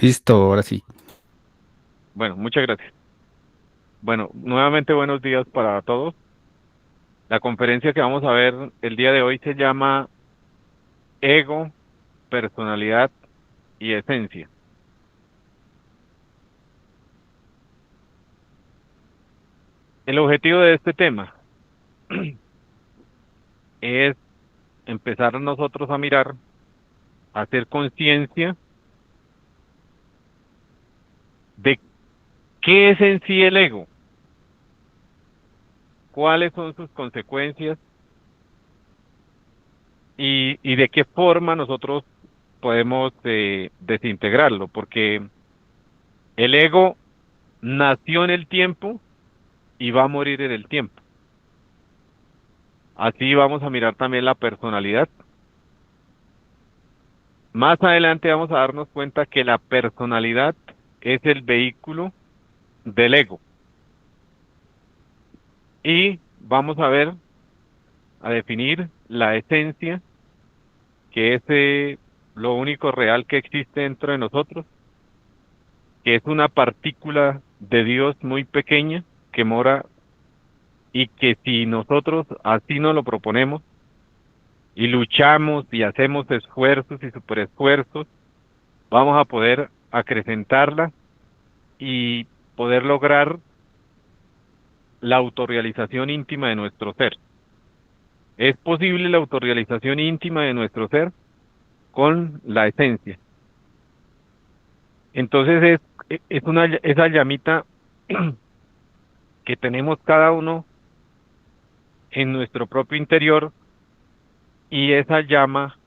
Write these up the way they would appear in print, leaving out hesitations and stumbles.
Listo, ahora sí. Bueno, muchas gracias. Bueno, nuevamente buenos días para todos. La conferencia que vamos a ver el día de hoy se llama Ego, Personalidad y Esencia. El objetivo de este tema es empezar nosotros a mirar, a hacer conciencia de qué es en sí el ego, cuáles son sus consecuencias y de qué forma nosotros podemos desintegrarlo, porque el ego nació en el tiempo y va a morir en el tiempo. Así vamos a mirar también la personalidad. Más adelante vamos a darnos cuenta que la personalidad es el vehículo del ego. Y vamos a ver, a definir la esencia, que es lo único real que existe dentro de nosotros, que es una partícula de Dios muy pequeña que mora y que si nosotros así nos lo proponemos y luchamos y hacemos esfuerzos y superesfuerzos, vamos a poder acrecentarla y poder lograr la autorrealización íntima de nuestro ser. Es posible la autorrealización íntima de nuestro ser con la esencia. Entonces es esa llamita que tenemos cada uno en nuestro propio interior y esa llama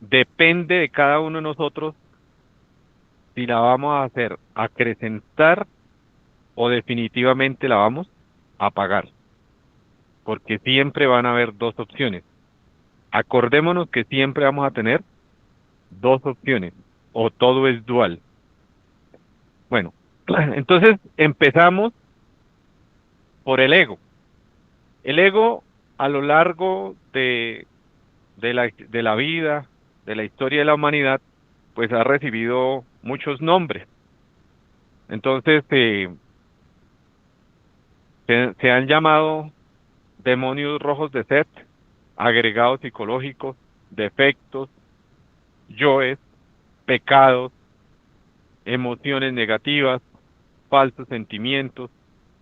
depende de cada uno de nosotros si la vamos a hacer acrecentar o definitivamente la vamos a apagar, porque siempre van a haber dos opciones. Acordémonos que siempre vamos a tener dos opciones, o todo es dual. Bueno, entonces empezamos por el ego. El ego a lo largo de la vida, de la historia de la humanidad, pues ha recibido muchos nombres. Entonces se han llamado demonios rojos de Set, agregados psicológicos, defectos, yoes, pecados, emociones negativas, falsos sentimientos.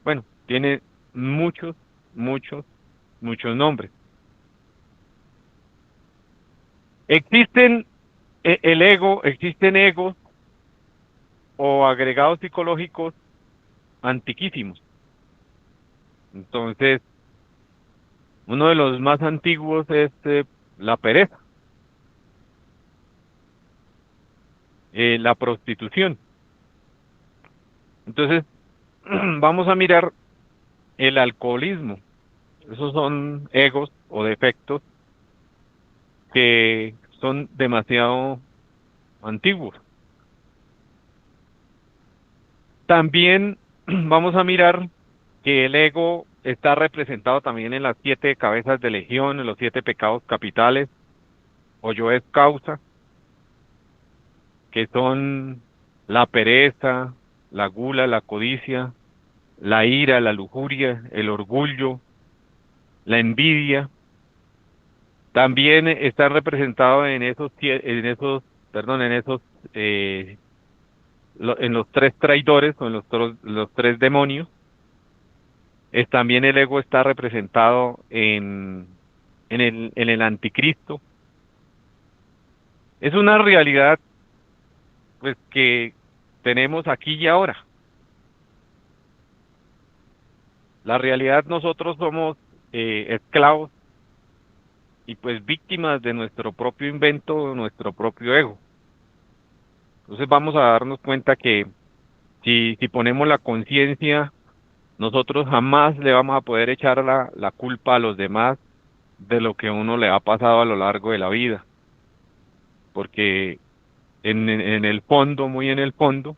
Bueno, tiene muchos, muchos, muchos nombres. Existen el ego, existen egos o agregados psicológicos antiquísimos. Entonces, uno de los más antiguos es la pereza, la prostitución. Entonces, vamos a mirar el alcoholismo. Esos son egos o defectos que son demasiado antiguos. También vamos a mirar que el ego está representado también en las siete cabezas de legión, en los siete pecados capitales, o yo es causa, que son la pereza, la gula, la codicia, la ira, la lujuria, el orgullo, la envidia. También están representados en perdón, en esos, eh, en los tres traidores o en los tres demonios. También el ego está representado en el anticristo. Es una realidad, pues, que tenemos aquí y ahora. La realidad nosotros somos esclavos y pues víctimas de nuestro propio invento, nuestro propio ego. Entonces vamos a darnos cuenta que si ponemos la conciencia, nosotros jamás le vamos a poder echar la culpa a los demás de lo que a uno le ha pasado a lo largo de la vida, porque en el fondo, muy en el fondo,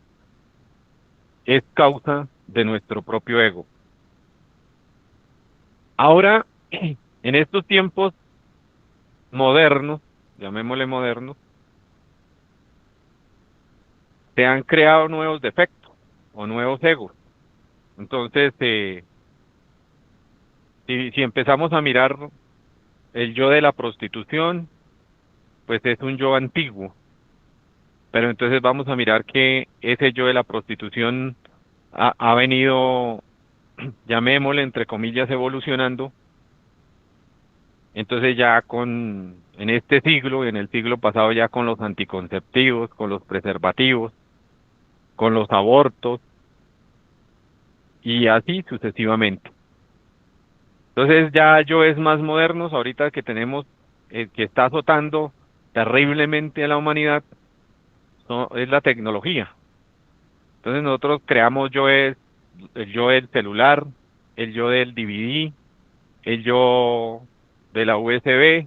es causa de nuestro propio ego. Ahora, en estos tiempos modernos, llamémosle modernos, se han creado nuevos defectos o nuevos egos. Entonces, si empezamos a mirar el yo de la prostitución, pues es un yo antiguo, pero entonces vamos a mirar que ese yo de la prostitución ha venido, llamémosle entre comillas, evolucionando. Entonces ya en este siglo, en el siglo pasado ya con los anticonceptivos, con los preservativos, con los abortos y así sucesivamente. Entonces ya yo es más modernos, ahorita que tenemos, que está azotando terriblemente a la humanidad, es la tecnología. Entonces nosotros creamos el yo del celular, el yo del DVD, el yo de la USB.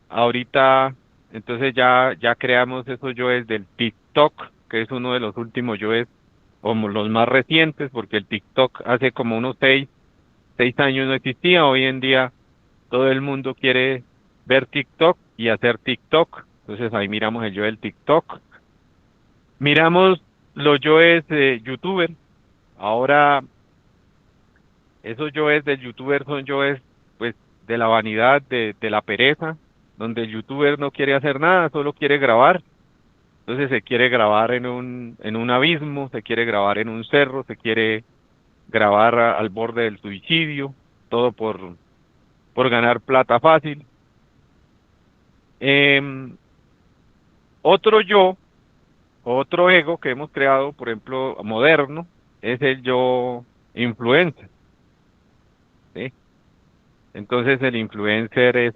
Ahorita, entonces ya creamos esos yoes del TikTok, que es uno de los últimos yoes, como los más recientes, porque el TikTok hace como unos 6 años no existía. Hoy en día todo el mundo quiere ver TikTok y hacer TikTok. Entonces ahí miramos el yo del TikTok. Miramos los yoes de YouTuber. Ahora esos yoes del YouTuber son yoes pues de la vanidad, de la pereza, donde el YouTuber no quiere hacer nada, solo quiere grabar. Entonces se quiere grabar en un abismo, se quiere grabar en un cerro, se quiere grabar al borde del suicidio, todo por ganar plata fácil. Em, Otro yo, otro ego que hemos creado, por ejemplo, moderno, es el yo influencer, ¿sí? Entonces el influencer es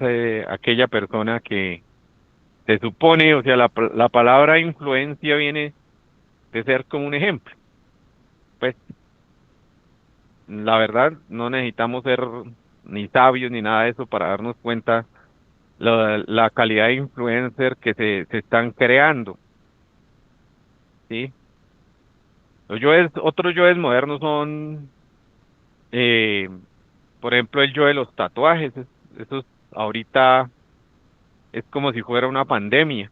aquella persona que se supone, o sea, la palabra influencia viene de ser como un ejemplo. Pues la verdad no necesitamos ser ni sabios ni nada de eso para darnos cuenta la calidad de influencer que se están creando, ¿sí? Otros yoes modernos son, eh, por ejemplo, el yo de los tatuajes. Eso ahorita es como si fuera una pandemia.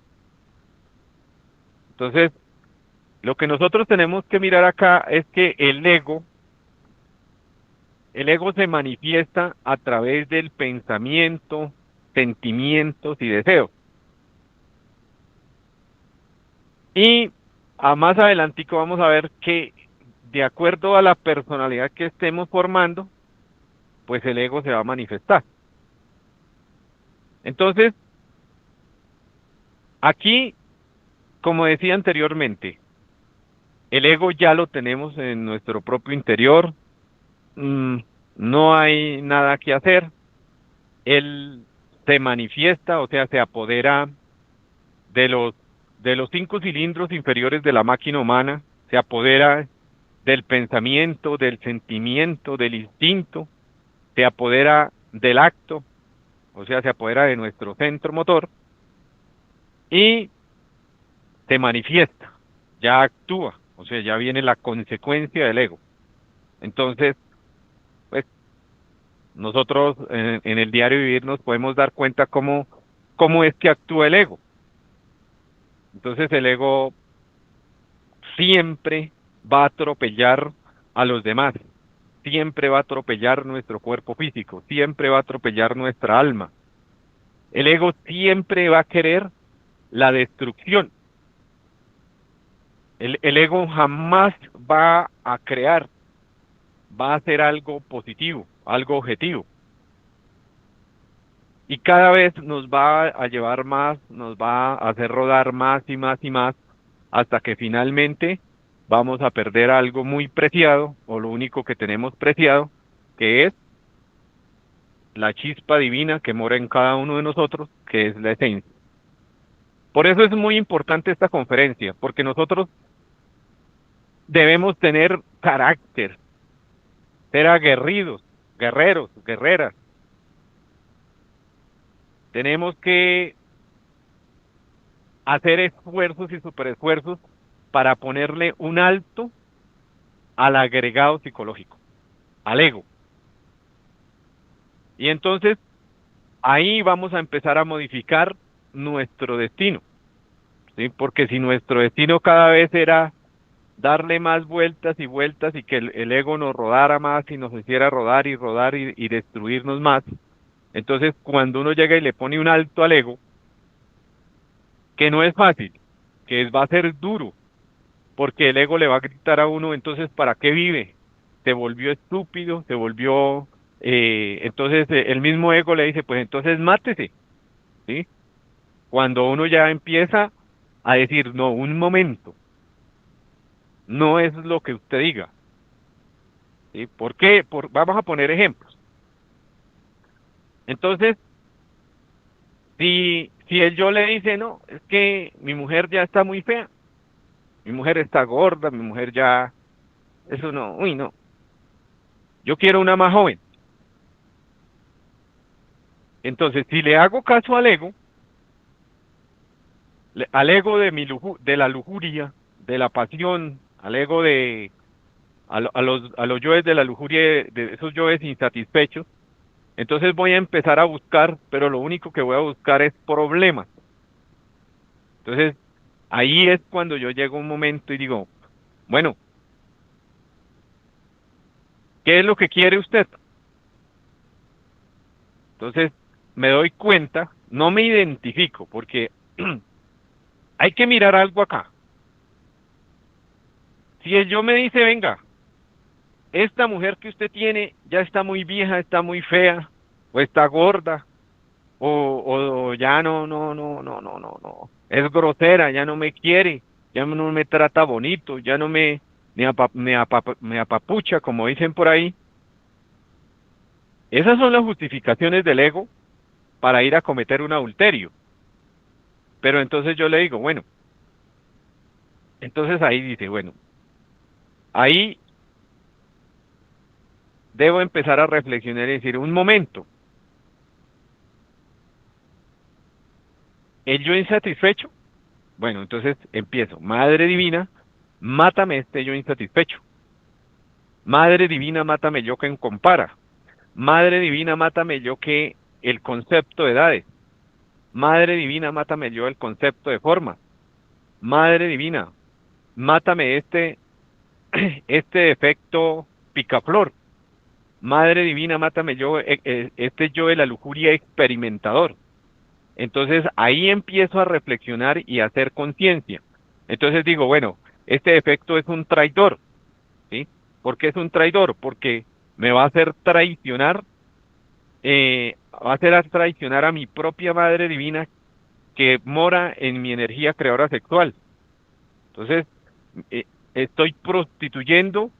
Entonces, lo que nosotros tenemos que mirar acá es que el ego se manifiesta a través del pensamiento, sentimientos y deseos. Y más adelantico vamos a ver que de acuerdo a la personalidad que estemos formando, pues el ego se va a manifestar. Entonces, aquí, como decía anteriormente, el ego ya lo tenemos en nuestro propio interior. mm, no hay nada que hacer. Él se manifiesta, o sea, se apodera de los 5 cilindros inferiores de la máquina humana, se apodera del pensamiento, del sentimiento, del instinto, se apodera del acto, o sea, se apodera de nuestro centro motor y se manifiesta, ya actúa, o sea, ya viene la consecuencia del ego. Entonces, pues nosotros en el diario vivir nos podemos dar cuenta cómo es que actúa el ego. Entonces el ego siempre va a atropellar a los demás, siempre va a atropellar nuestro cuerpo físico, siempre va a atropellar nuestra alma. El ego siempre va a querer la destrucción. El ego jamás va a crear, va a hacer algo positivo, algo objetivo. Y cada vez nos va a llevar más, nos va a hacer rodar más y más y más, hasta que finalmente vamos a perder algo muy preciado, o lo único que tenemos preciado, que es la chispa divina que mora en cada uno de nosotros, que es la esencia. Por eso es muy importante esta conferencia, porque nosotros debemos tener carácter, ser aguerridos, guerreros, guerreras. Tenemos que hacer esfuerzos y superesfuerzos para ponerle un alto al agregado psicológico, al ego. Y entonces ahí vamos a empezar a modificar nuestro destino, ¿sí? Porque si nuestro destino cada vez era darle más vueltas y vueltas y que el ego nos rodara más y nos hiciera rodar y rodar y destruirnos más, entonces cuando uno llega y le pone un alto al ego, que no es fácil, va a ser duro, porque el ego le va a gritar a uno, entonces, ¿para qué vive? Se volvió estúpido, se volvió, entonces el mismo ego le dice, pues entonces mátese, ¿sí? Cuando uno ya empieza a decir, no, un momento, no es lo que usted diga, ¿sí? ¿Por qué? Vamos a poner ejemplos. Entonces, si el yo le dice, no, es que mi mujer ya está muy fea, mi mujer está gorda, mi mujer ya, eso no, uy, no, yo quiero una más joven. Entonces, si le hago caso al ego, al ego de de la lujuria, de la pasión, al ego a los yoes de la lujuria, de esos yoes insatisfechos, entonces voy a empezar a buscar, pero lo único que voy a buscar es problemas. Entonces, ahí es cuando yo llego a un momento y digo, bueno, ¿qué es lo que quiere usted? Entonces, me doy cuenta, no me identifico, porque hay que mirar algo acá. Si el yo me dice, venga, esta mujer que usted tiene ya está muy vieja, está muy fea, o está gorda, o ya no, es grosera, ya no me quiere, ya no me trata bonito, ya no me apapucha, como dicen por ahí. Esas son las justificaciones del ego para ir a cometer un adulterio. Pero entonces yo le digo, bueno, entonces ahí dice, bueno, ahí debo empezar a reflexionar y decir, un momento, ¿el yo insatisfecho? Bueno, entonces empiezo. Madre divina, mátame este yo insatisfecho. Madre divina, mátame yo que compara. Madre divina, mátame yo que el concepto de edades. Madre divina, mátame yo el concepto de forma. Madre divina, mátame este defecto picaflor. Madre divina, mátame yo, este yo de la lujuria experimentador. Entonces ahí empiezo a reflexionar y a hacer conciencia. Entonces digo, bueno, este defecto es un traidor, ¿sí? ¿Por qué es un traidor? Porque me va a hacer traicionar, va a hacer traicionar a mi propia Madre Divina que mora en mi energía creadora sexual. Entonces, eh, estoy prostituyendo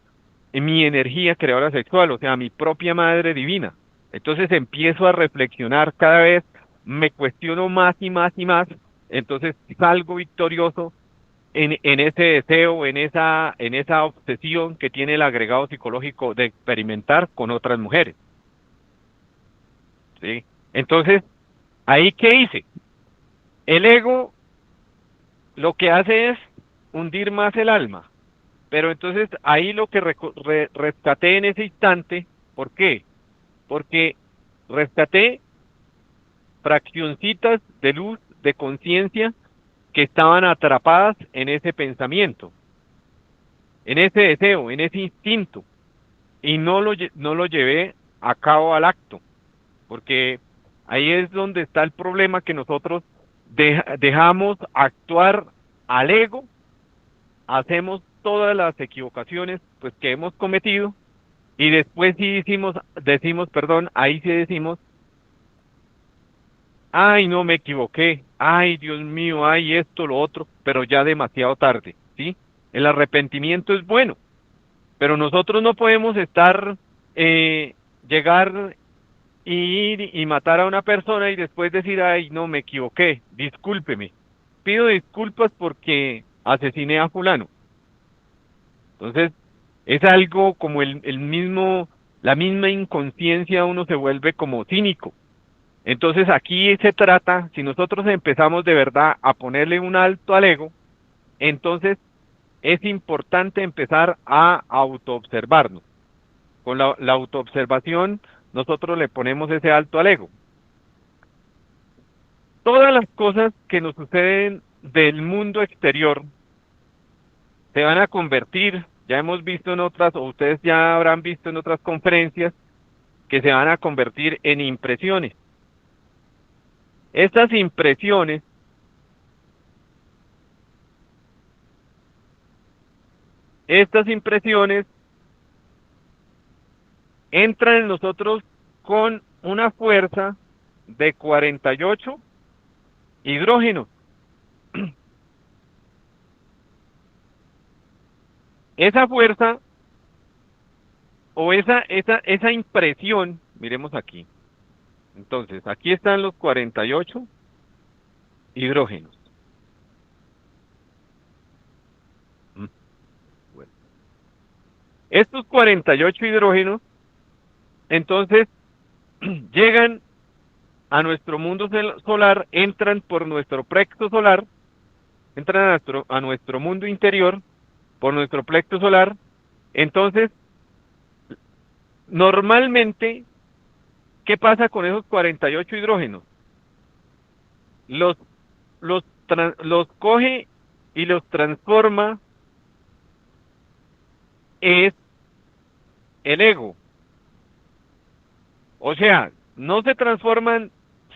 mi energía creadora sexual, o sea, mi propia Madre Divina. Entonces empiezo a reflexionar cada vez, me cuestiono más y más y más, entonces salgo victorioso en ese deseo, en esa obsesión que tiene el agregado psicológico de experimentar con otras mujeres, ¿sí? Entonces, ¿ahí qué hice? El ego lo que hace es hundir más el alma, pero entonces ahí lo que rescaté en ese instante, ¿por qué? Porque rescaté fraccioncitas de luz, de conciencia, que estaban atrapadas en ese pensamiento, en ese deseo, en ese instinto, y no lo llevé a cabo al acto, porque ahí es donde está el problema que nosotros dejamos actuar al ego, hacemos todas las equivocaciones pues que hemos cometido y después sí decimos, perdón, ahí sí decimos, ay, no me equivoqué, ay, Dios mío, ay, esto, lo otro, pero ya demasiado tarde, ¿sí? El arrepentimiento es bueno, pero nosotros no podemos llegar y ir y matar a una persona y después decir, ay, no, me equivoqué, discúlpeme. Pido disculpas porque asesiné a fulano. Entonces, es algo como la misma inconsciencia, uno se vuelve como cínico. Entonces, aquí se trata, si nosotros empezamos de verdad a ponerle un alto al ego, entonces es importante empezar a autoobservarnos. Con la autoobservación, nosotros le ponemos ese alto al ego. Todas las cosas que nos suceden del mundo exterior se van a convertir, ya hemos visto en otras, o ustedes ya habrán visto en otras conferencias, que se van a convertir en impresiones. Estas impresiones entran en nosotros con una fuerza de 48 hidrógenos. Esa fuerza o esa impresión, miremos aquí. Entonces, aquí están los 48 hidrógenos. Mm, bueno. Estos 48 hidrógenos, entonces, llegan a nuestro mundo solar, entran por nuestro plexo solar, entran a nuestro mundo interior por nuestro plexo solar. Entonces, normalmente, ¿qué pasa con esos 48 hidrógenos? Los, los coge y los transforma es el ego. O sea, no se transforman,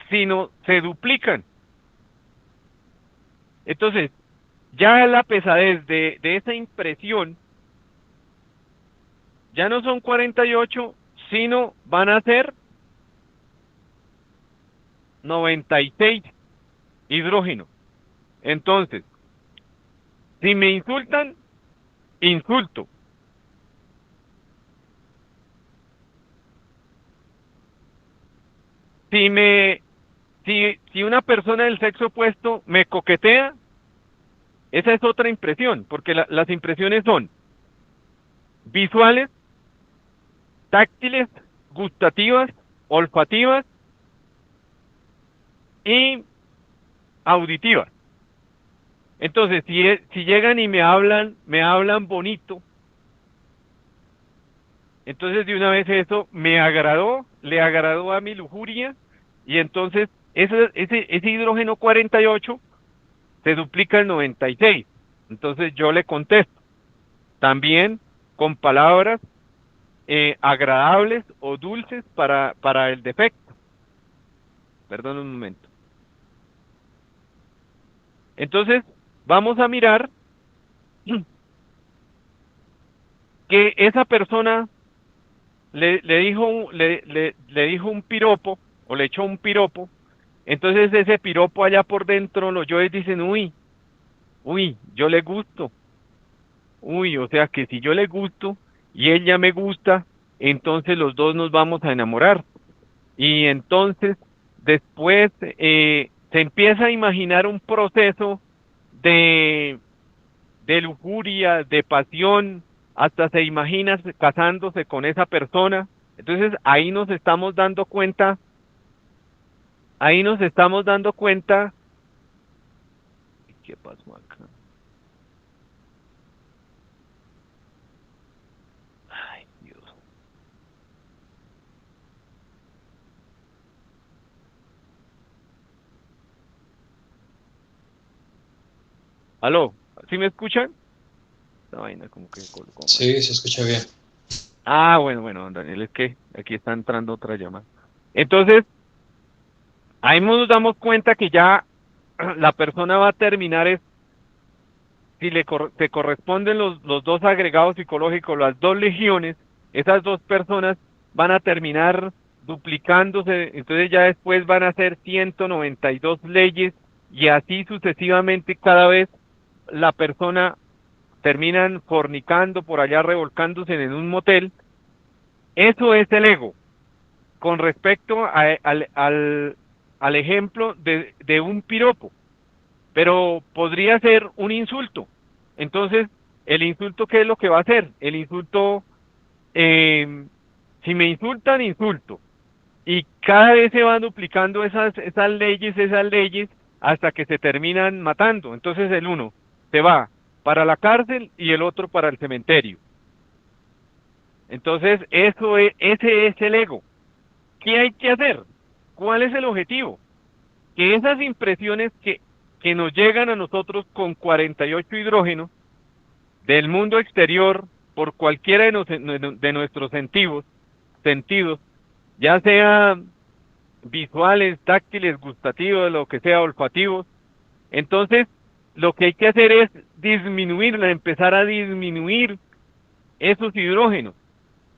sino se duplican. Entonces, ya la pesadez de esa impresión ya no son 48, sino van a ser 96 hidrógenos. Entonces, si me insultan, insulto. Si me, si una persona del sexo opuesto me coquetea, esa es otra impresión, porque las impresiones son visuales, táctiles, gustativas, olfativas y auditivas. Entonces, si llegan y me hablan bonito, entonces de una vez eso me agradó, le agradó a mi lujuria, y entonces ese hidrógeno 48 se duplica el 96. Entonces yo le contesto, también con palabras agradables o dulces para el defecto. Perdón un momento. Entonces, vamos a mirar que esa persona le dijo un piropo o le echó un piropo. Entonces ese piropo allá por dentro, los yoes dicen, uy, yo le gusto. Uy, o sea que si yo le gusto y ella me gusta, entonces los dos nos vamos a enamorar. Y entonces después se empieza a imaginar un proceso de, de lujuria, de pasión, hasta se imagina casándose con esa persona. Entonces ahí nos estamos dando cuenta, ¿qué pasó acá? Ay, Dios. ¿Aló? ¿Sí me escuchan? Esta vaina como que colgó, Sí, se escucha bien. ah, bueno, don Daniel, es que aquí está entrando otra llamada. Entonces, ahí nos damos cuenta que ya la persona va a terminar es, si se corresponden los dos agregados psicológicos, las dos legiones, esas dos personas van a terminar duplicándose, entonces ya después van a ser 192 leyes y así sucesivamente cada vez la persona terminan fornicando por allá, revolcándose en un motel. Eso es el ego. Con respecto al ejemplo de un piropo, pero podría ser un insulto. Entonces, el insulto, ¿qué es lo que va a hacer? El insulto, eh, si me insultan, insulto. Y cada vez se van duplicando esas leyes, hasta que se terminan matando. Entonces el uno se va para la cárcel y el otro para el cementerio. Entonces, ese es el ego. ¿Qué hay que hacer? ¿Cuál es el objetivo? Que esas impresiones que nos llegan a nosotros con 48 hidrógenos del mundo exterior por cualquiera de nuestros sentidos, ya sea visuales, táctiles, gustativos, lo que sea, olfativos. Entonces, lo que hay que hacer es disminuirla, empezar a disminuir esos hidrógenos.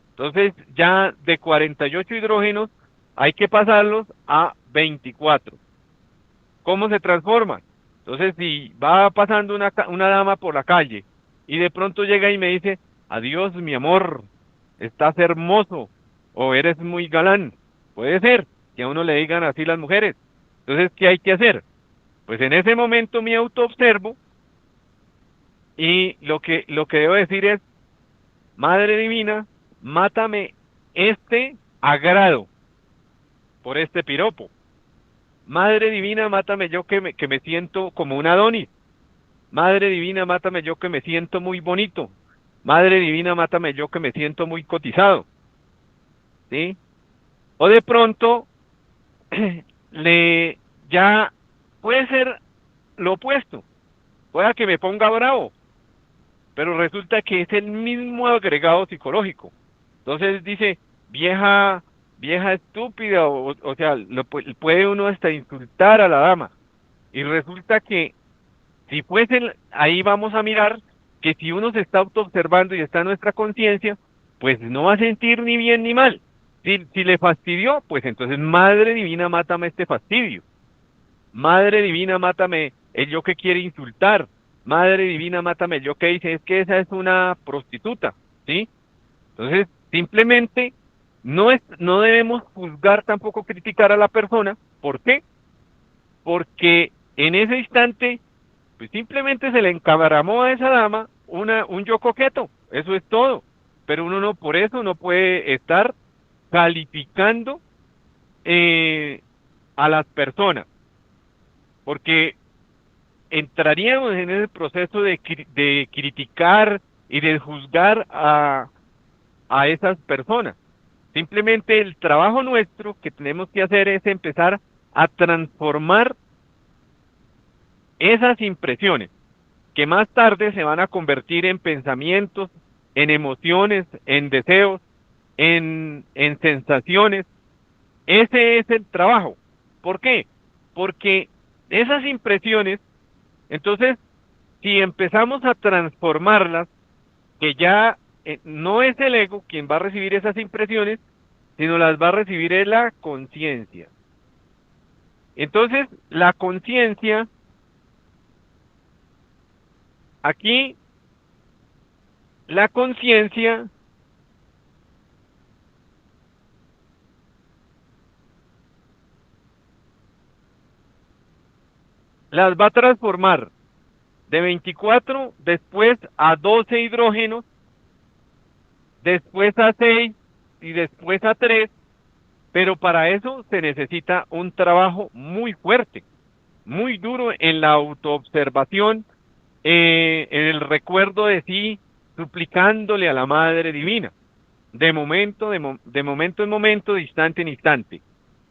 Entonces, ya de 48 hidrógenos hay que pasarlos a 24. ¿Cómo se transforman? Entonces, si va pasando una dama por la calle y de pronto llega y me dice, adiós, mi amor, estás hermoso o eres muy galán, puede ser que a uno le digan así las mujeres. Entonces, ¿qué hay que hacer? Pues en ese momento me autoobservo y lo que debo decir es, Madre Divina, mátame este agrado por este piropo. Madre Divina, mátame yo que me siento como un Adonis. Madre Divina, mátame yo que me siento muy bonito. Madre Divina, mátame yo que me siento muy cotizado. ¿Sí? O de pronto, le ya puede ser lo opuesto. Pueda que me ponga bravo, pero resulta que es el mismo agregado psicológico. Entonces dice, vieja, vieja estúpida, o sea, puede uno hasta insultar a la dama. Y resulta que si fuesen, ahí vamos a mirar que si uno se está autoobservando y está en nuestra conciencia, pues no va a sentir ni bien ni mal. Si le fastidió, pues entonces, Madre Divina, mátame este fastidio. Madre Divina, mátame el yo que quiere insultar. Madre Divina, mátame el yo que dice, es que esa es una prostituta, ¿sí? Entonces, simplemente no debemos juzgar, tampoco criticar a la persona. ¿Por qué? Porque en ese instante pues simplemente se le encabaramó a esa dama un yo coqueto, eso es todo. Pero uno no, por eso no puede estar calificando eh, a las personas, porque entraríamos en ese proceso de criticar y de juzgar a esas personas. Simplemente el trabajo nuestro que tenemos que hacer es empezar a transformar esas impresiones que más tarde se van a convertir en pensamientos, en emociones, en deseos, en sensaciones. Ese es el trabajo. ¿Por qué? Porque esas impresiones, entonces, si empezamos a transformarlas, que ya no es el ego quien va a recibir esas impresiones, sino las va a recibir es la conciencia. Entonces, la conciencia, aquí, la conciencia las va a transformar de 24, después a 12 hidrógenos, después a 6 y después a 3, pero para eso se necesita un trabajo muy fuerte, muy duro en la autoobservación, en el recuerdo de sí, suplicándole a la Madre Divina, de momento en momento, de instante en instante.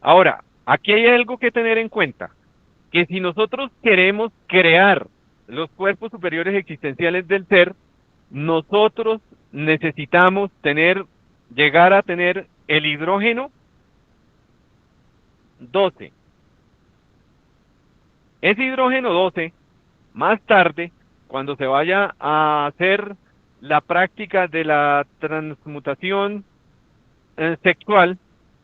Ahora, aquí hay algo que tener en cuenta, que si nosotros queremos crear los cuerpos superiores existenciales del ser, nosotros necesitamos llegar a tener el hidrógeno 12. Ese hidrógeno 12, más tarde, cuando se vaya a hacer la práctica de la transmutación sexual,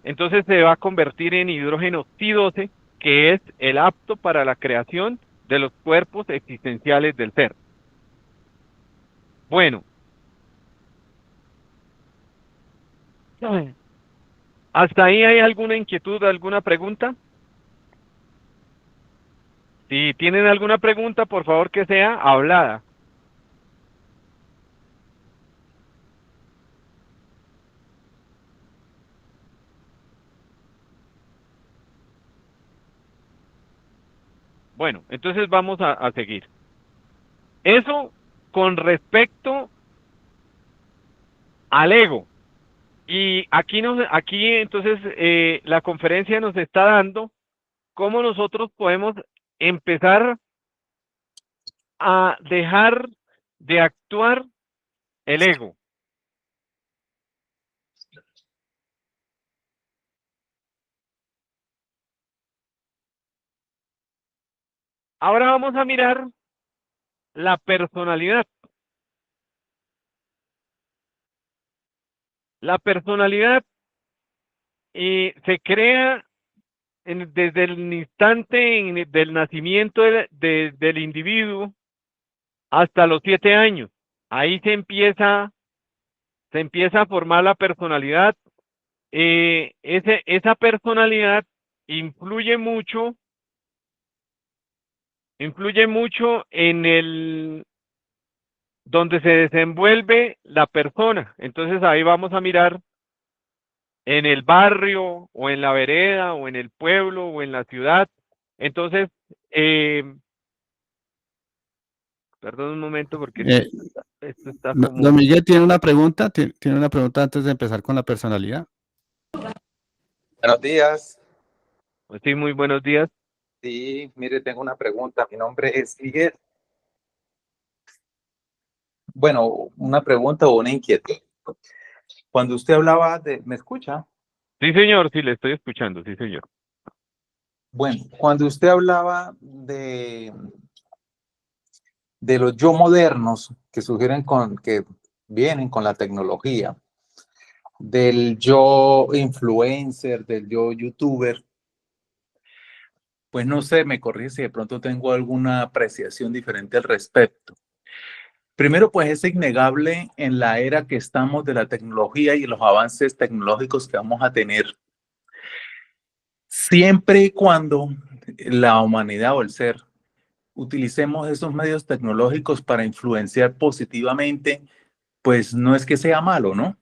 entonces se va a convertir en hidrógeno Si 12, que es el apto para la creación de los cuerpos existenciales del ser. Bueno, ¿hasta ahí hay alguna inquietud, alguna pregunta? Si tienen alguna pregunta, por favor que sea hablada. Bueno, entonces vamos a seguir. Eso con respecto al ego. Y aquí entonces la conferencia nos está dando cómo nosotros podemos empezar a dejar de actuar el ego. Ahora vamos a mirar la personalidad. La personalidad se crea desde el instante del nacimiento del individuo hasta los 7 años. Ahí se empieza a formar la personalidad. Esa personalidad influye mucho en el donde se desenvuelve la persona. Entonces ahí vamos a mirar en el barrio o en la vereda o en el pueblo o en la ciudad. Entonces, eh, perdón un momento porque Eh, esto está Don como... Miguel tiene una pregunta, tiene una pregunta antes de empezar con la personalidad. Buenos días. Pues sí, muy buenos días. Sí, mire, tengo una pregunta. Mi nombre es Miguel. Bueno, una pregunta o una inquietud. Cuando usted hablaba de, ¿me escucha? Sí, señor, sí, le estoy escuchando, sí, señor. Bueno, cuando usted hablaba de los yo modernos que sugieren que vienen con la tecnología, del yo influencer, del yo youtuber, pues no sé, me corrige si de pronto tengo alguna apreciación diferente al respecto. Primero, pues es innegable en la era que estamos de la tecnología y los avances tecnológicos que vamos a tener, siempre y cuando la humanidad o el ser utilicemos esos medios tecnológicos para influenciar positivamente, pues no es que sea malo, ¿no?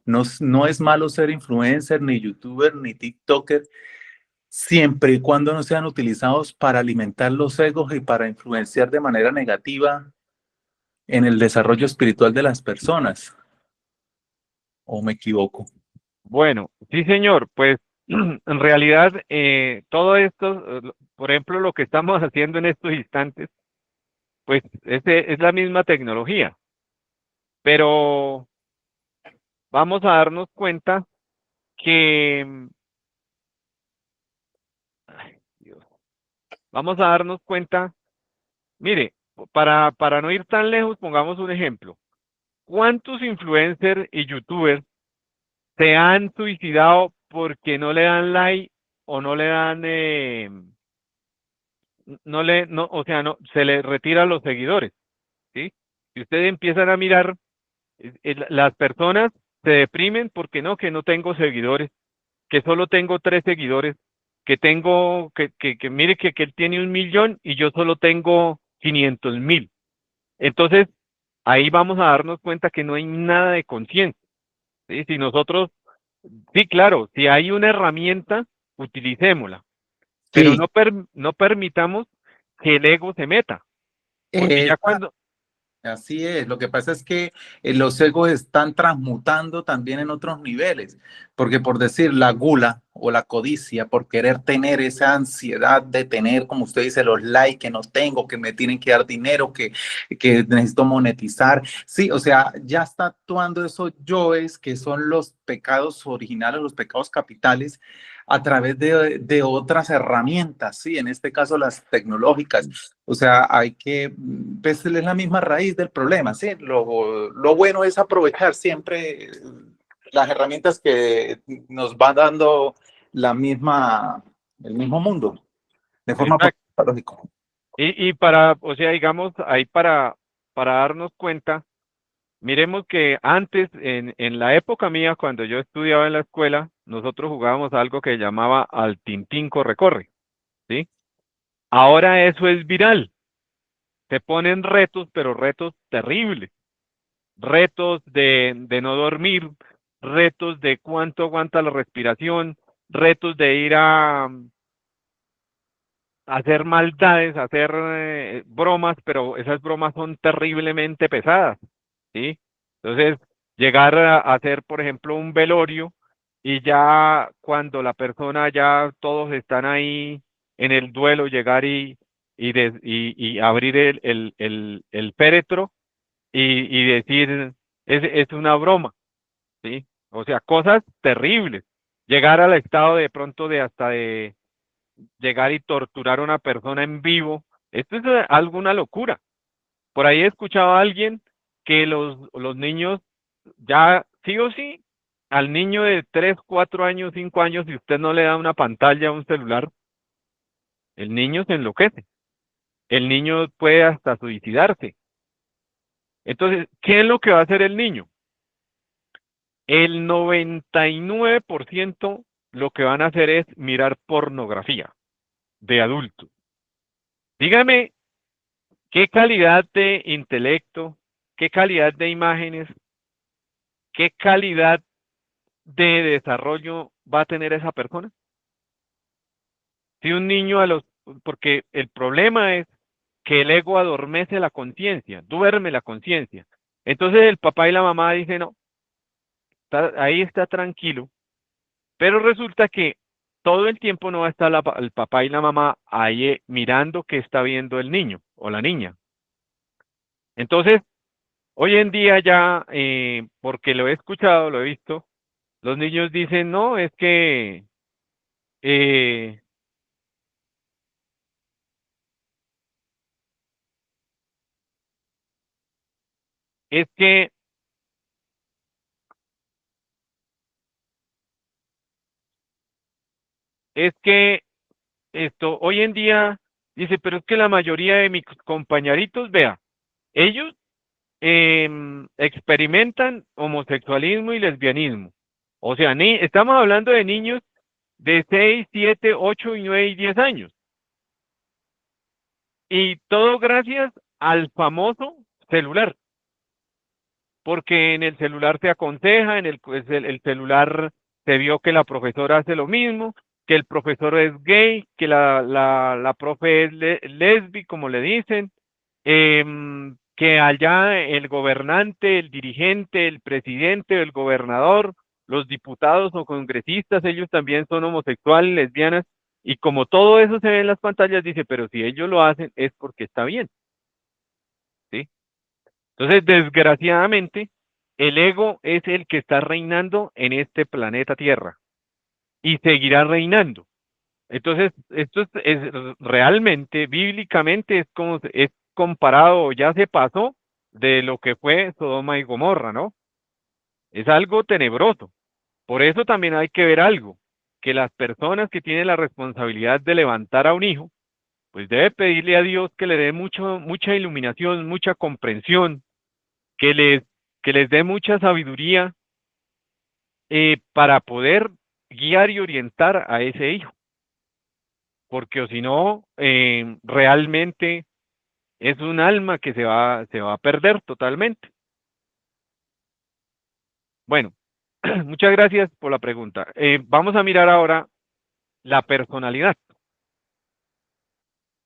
No es malo ser influencer, ni youtuber, ni tiktoker, siempre y cuando no sean utilizados para alimentar los egos y para influenciar de manera negativa en el desarrollo espiritual de las personas. ¿O me equivoco? Bueno, sí, señor, pues en realidad todo esto, por ejemplo, lo que estamos haciendo en estos instantes, pues es la misma tecnología, pero vamos a darnos cuenta que, ay, Dios, vamos a darnos cuenta, mire, para no ir tan lejos, pongamos un ejemplo. ¿Cuántos influencers y youtubers se han suicidado porque no le dan like o no le dan, o sea, no, se le retiran los seguidores, ¿sí? Si ustedes empiezan a mirar, las personas se deprimen porque no, que no tengo seguidores, que solo tengo 3 seguidores, que mire que él tiene 1 millón y yo solo tengo 500.000. Entonces, ahí vamos a darnos cuenta que no hay nada de conciencia, ¿sí? Si nosotros, sí, claro, si hay una herramienta, utilicémosla, pero Sí, no permitamos que el ego se meta, porque ya exacto. cuando, Así es, lo que pasa es que los egos están transmutando también en otros niveles, porque por decir la gula o la codicia, por querer tener esa ansiedad de tener, como usted dice, los likes que no tengo, que me tienen que dar dinero, que necesito monetizar, sí, o sea, ya está actuando esos yoes que son los pecados originales, los pecados capitales, a través de otras herramientas, sí, en este caso las tecnológicas. O sea, hay que, pues es la misma raíz del problema, ¿sí? Lo bueno es aprovechar siempre las herramientas que nos va dando el mismo mundo, de forma exacto, lógica. o sea, digamos, ahí para darnos cuenta, miremos que antes, en la época mía, cuando yo estudiaba en la escuela, nosotros jugábamos algo que llamaba al Tintín corre-corre, ¿sí? Ahora eso es viral. Se ponen retos, pero retos terribles. Retos de no dormir, retos de cuánto aguanta la respiración, retos de ir a hacer maldades, hacer bromas, pero esas bromas son terriblemente pesadas, ¿sí? Entonces, llegar a hacer, por ejemplo, un velorio y ya cuando la persona, ya todos están ahí en el duelo, llegar y abrir el féretro y decir, es una broma, ¿sí? O sea, cosas terribles. Llegar al estado de pronto de hasta de llegar y torturar a una persona en vivo, esto es alguna locura. Por ahí he escuchado a alguien que los niños ya sí o sí, al niño de 3 4 años, 5 años, si usted no le da una pantalla, un celular, el niño se enloquece. El niño puede hasta suicidarse. Entonces, ¿qué es lo que va a hacer el niño? El 99% lo que van a hacer es mirar pornografía de adultos. Dígame qué calidad de intelecto, qué calidad de imágenes, qué calidad de desarrollo va a tener esa persona. Si un niño porque el problema es que el ego adormece la conciencia, duerme la conciencia. Entonces el papá y la mamá dicen, no, ahí está tranquilo, pero resulta que todo el tiempo no va a estar el papá y la mamá ahí mirando qué está viendo el niño o la niña. Entonces, hoy en día ya, porque lo he escuchado, lo he visto, los niños dicen, no, eh, es que, es que esto, hoy en día, dice, pero es que la mayoría de mis compañeritos, vea, ellos experimentan homosexualismo y lesbianismo. O sea, estamos hablando de niños de 6 7 8 y 9 y 10 años. Y todo gracias al famoso celular, porque en el celular se aconseja, pues, el celular se vio que la profesora hace lo mismo, que el profesor es gay, que la profe es lesbi, como le dicen, que allá el gobernante, el dirigente, el presidente, el gobernador, los diputados o congresistas, ellos también son homosexuales, lesbianas, y como todo eso se ve en las pantallas, dice, pero si ellos lo hacen es porque está bien, ¿sí? Entonces, desgraciadamente, el ego es el que está reinando en este planeta Tierra y seguirá reinando. Entonces, esto es realmente, bíblicamente, es como es comparado, ya se pasó de lo que fue Sodoma y Gomorra, ¿no? Es algo tenebroso. Por eso también hay que ver algo, que las personas que tienen la responsabilidad de levantar a un hijo, pues debe pedirle a Dios que le dé mucha iluminación, mucha comprensión, que les, que les dé mucha sabiduría para poder guiar y orientar a ese hijo, porque o si no, realmente es un alma que se va a perder totalmente. Bueno, muchas gracias por la pregunta. Vamos a mirar ahora la personalidad.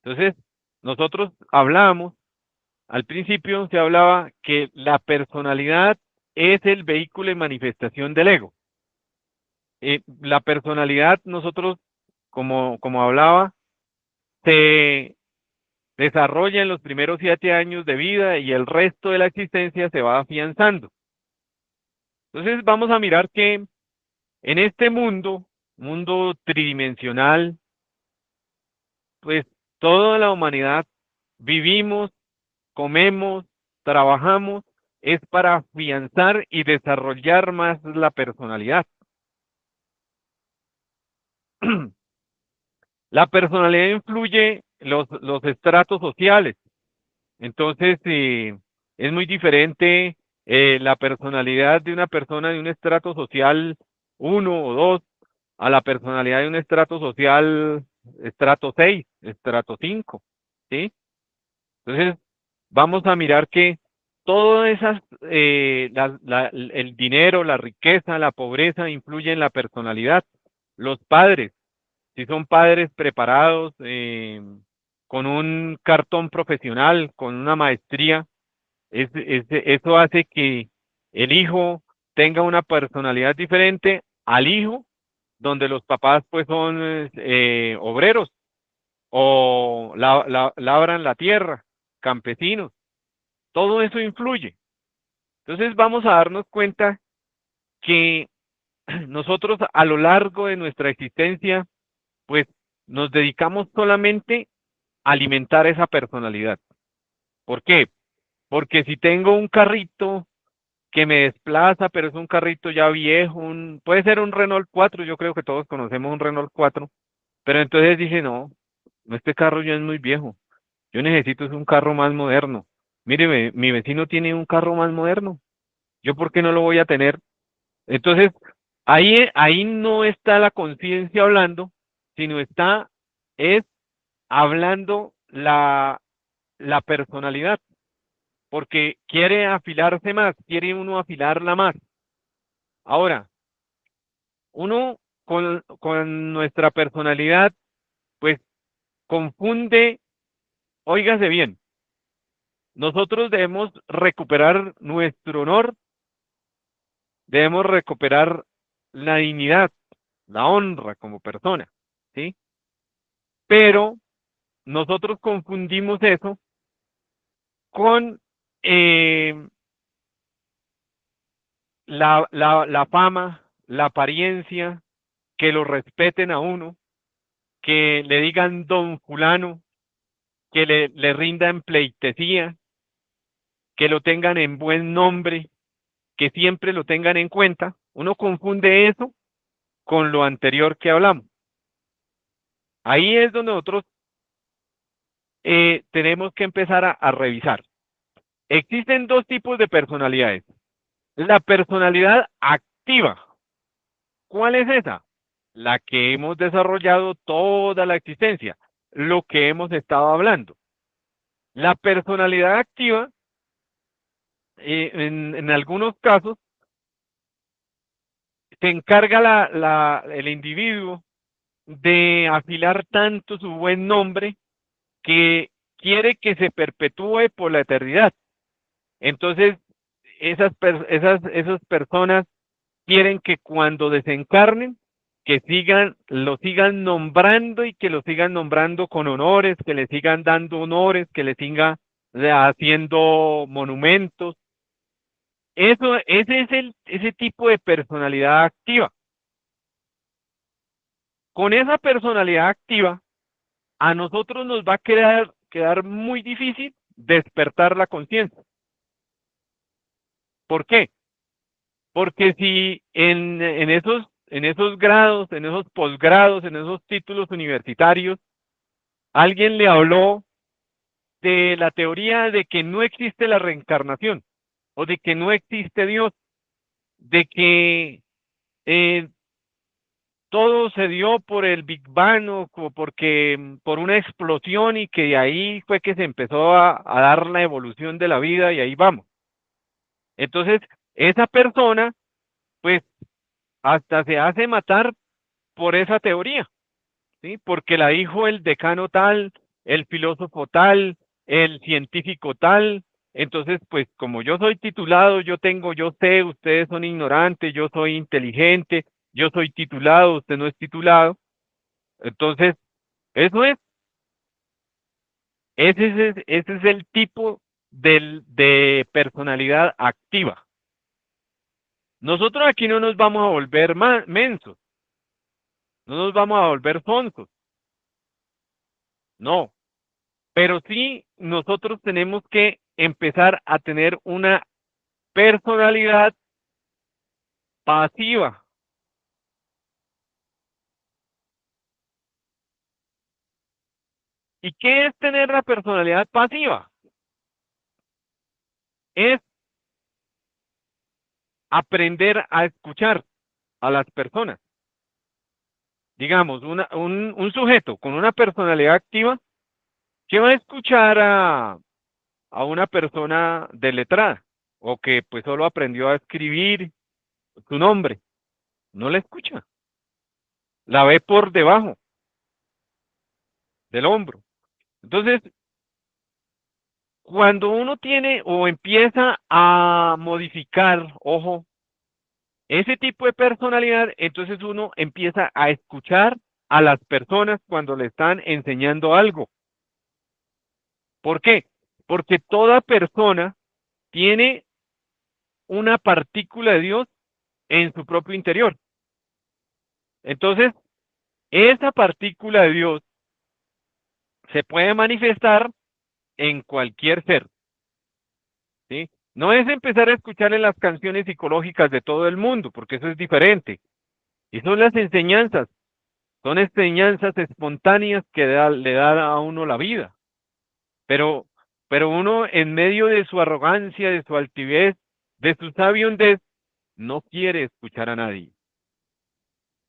Entonces, nosotros hablamos, al principio se hablaba que la personalidad es el vehículo y manifestación del ego. La personalidad, nosotros, como hablaba, se desarrolla en los primeros 7 años de vida y el resto de la existencia se va afianzando. Entonces vamos a mirar que en este mundo tridimensional, pues toda la humanidad vivimos, comemos, trabajamos, es para afianzar y desarrollar más la personalidad. La personalidad influye los estratos sociales. Entonces, es muy diferente la personalidad de una persona de un estrato social 1 o 2 a la personalidad de un estrato social estrato 6, estrato 5, ¿sí? Entonces, vamos a mirar que todas esas, el dinero, la riqueza, la pobreza influyen en la personalidad. Los padres, si son padres preparados, con un cartón profesional, con una maestría, eso hace que el hijo tenga una personalidad diferente al hijo donde los papás pues son obreros, o labran la tierra, campesinos, todo eso influye. Entonces vamos a darnos cuenta que nosotros a lo largo de nuestra existencia, pues nos dedicamos solamente a alimentar esa personalidad. ¿Por qué? Porque si tengo un carrito que me desplaza, pero es un carrito ya viejo, puede ser un Renault 4, yo creo que todos conocemos un Renault 4, pero entonces dije, no, este carro ya es muy viejo, yo necesito es un carro más moderno. Mire, mi vecino tiene un carro más moderno, ¿yo por qué no lo voy a tener? Entonces, ahí no está la conciencia hablando, sino es hablando la personalidad, porque quiere afilarse más, quiere uno afilarla más. Ahora, uno con nuestra personalidad, pues confunde, óigase bien, nosotros debemos recuperar nuestro honor, debemos recuperar la dignidad, la honra como persona, ¿sí? Pero nosotros confundimos eso con la fama, la apariencia, que lo respeten a uno, que le digan don fulano, que le rindan pleitesía, que lo tengan en buen nombre, que siempre lo tengan en cuenta. Uno confunde eso con lo anterior que hablamos. Ahí es donde nosotros tenemos que empezar a revisar. Existen dos tipos de personalidades. La personalidad activa. ¿Cuál es esa? La que hemos desarrollado toda la existencia, lo que hemos estado hablando. La personalidad activa, en algunos casos, se encarga el individuo de afilar tanto su buen nombre que quiere que se perpetúe por la eternidad. Entonces, esas personas quieren que cuando desencarnen, lo sigan nombrando y que lo sigan nombrando con honores, que le sigan dando honores, que le sigan haciendo monumentos. Ese es ese tipo de personalidad activa. Con esa personalidad activa, a nosotros nos va a quedar muy difícil despertar la conciencia. ¿Por qué? Porque si en esos grados, en esos posgrados, en esos títulos universitarios, alguien le habló de la teoría de que no existe la reencarnación, o de que no existe Dios, de que eh, todo se dio por el Big Bang por una explosión y que de ahí fue que se empezó a dar la evolución de la vida y ahí vamos. Entonces, esa persona, pues, hasta se hace matar por esa teoría, ¿sí? Porque la dijo el decano tal, el filósofo tal, el científico tal. Entonces, pues, como yo soy titulado, yo sé, ustedes son ignorantes, yo soy inteligente, yo soy titulado, usted no es titulado. Entonces, eso ese es el tipo de personalidad activa. Nosotros aquí no nos vamos a volver mensos, no nos vamos a volver sonsos, no, pero sí nosotros tenemos que empezar a tener una personalidad pasiva. ¿Y qué es tener la personalidad pasiva? Es aprender a escuchar a las personas. Digamos, un sujeto con una personalidad activa, ¿qué va a escuchar a una persona letrada o que pues solo aprendió a escribir su nombre? No la escucha, la ve por debajo del hombro. Entonces, cuando uno tiene o empieza a modificar, ojo, ese tipo de personalidad, entonces uno empieza a escuchar a las personas cuando le están enseñando algo. ¿Por qué? Porque toda persona tiene una partícula de Dios en su propio interior. Entonces, esa partícula de Dios se puede manifestar en cualquier ser, ¿sí? No es empezar a escucharle las canciones psicológicas de todo el mundo, porque eso es diferente. Y son las enseñanzas, son enseñanzas espontáneas que le dan a uno la vida. Pero, pero uno en medio de su arrogancia, de su altivez, de su sabiondez, no quiere escuchar a nadie.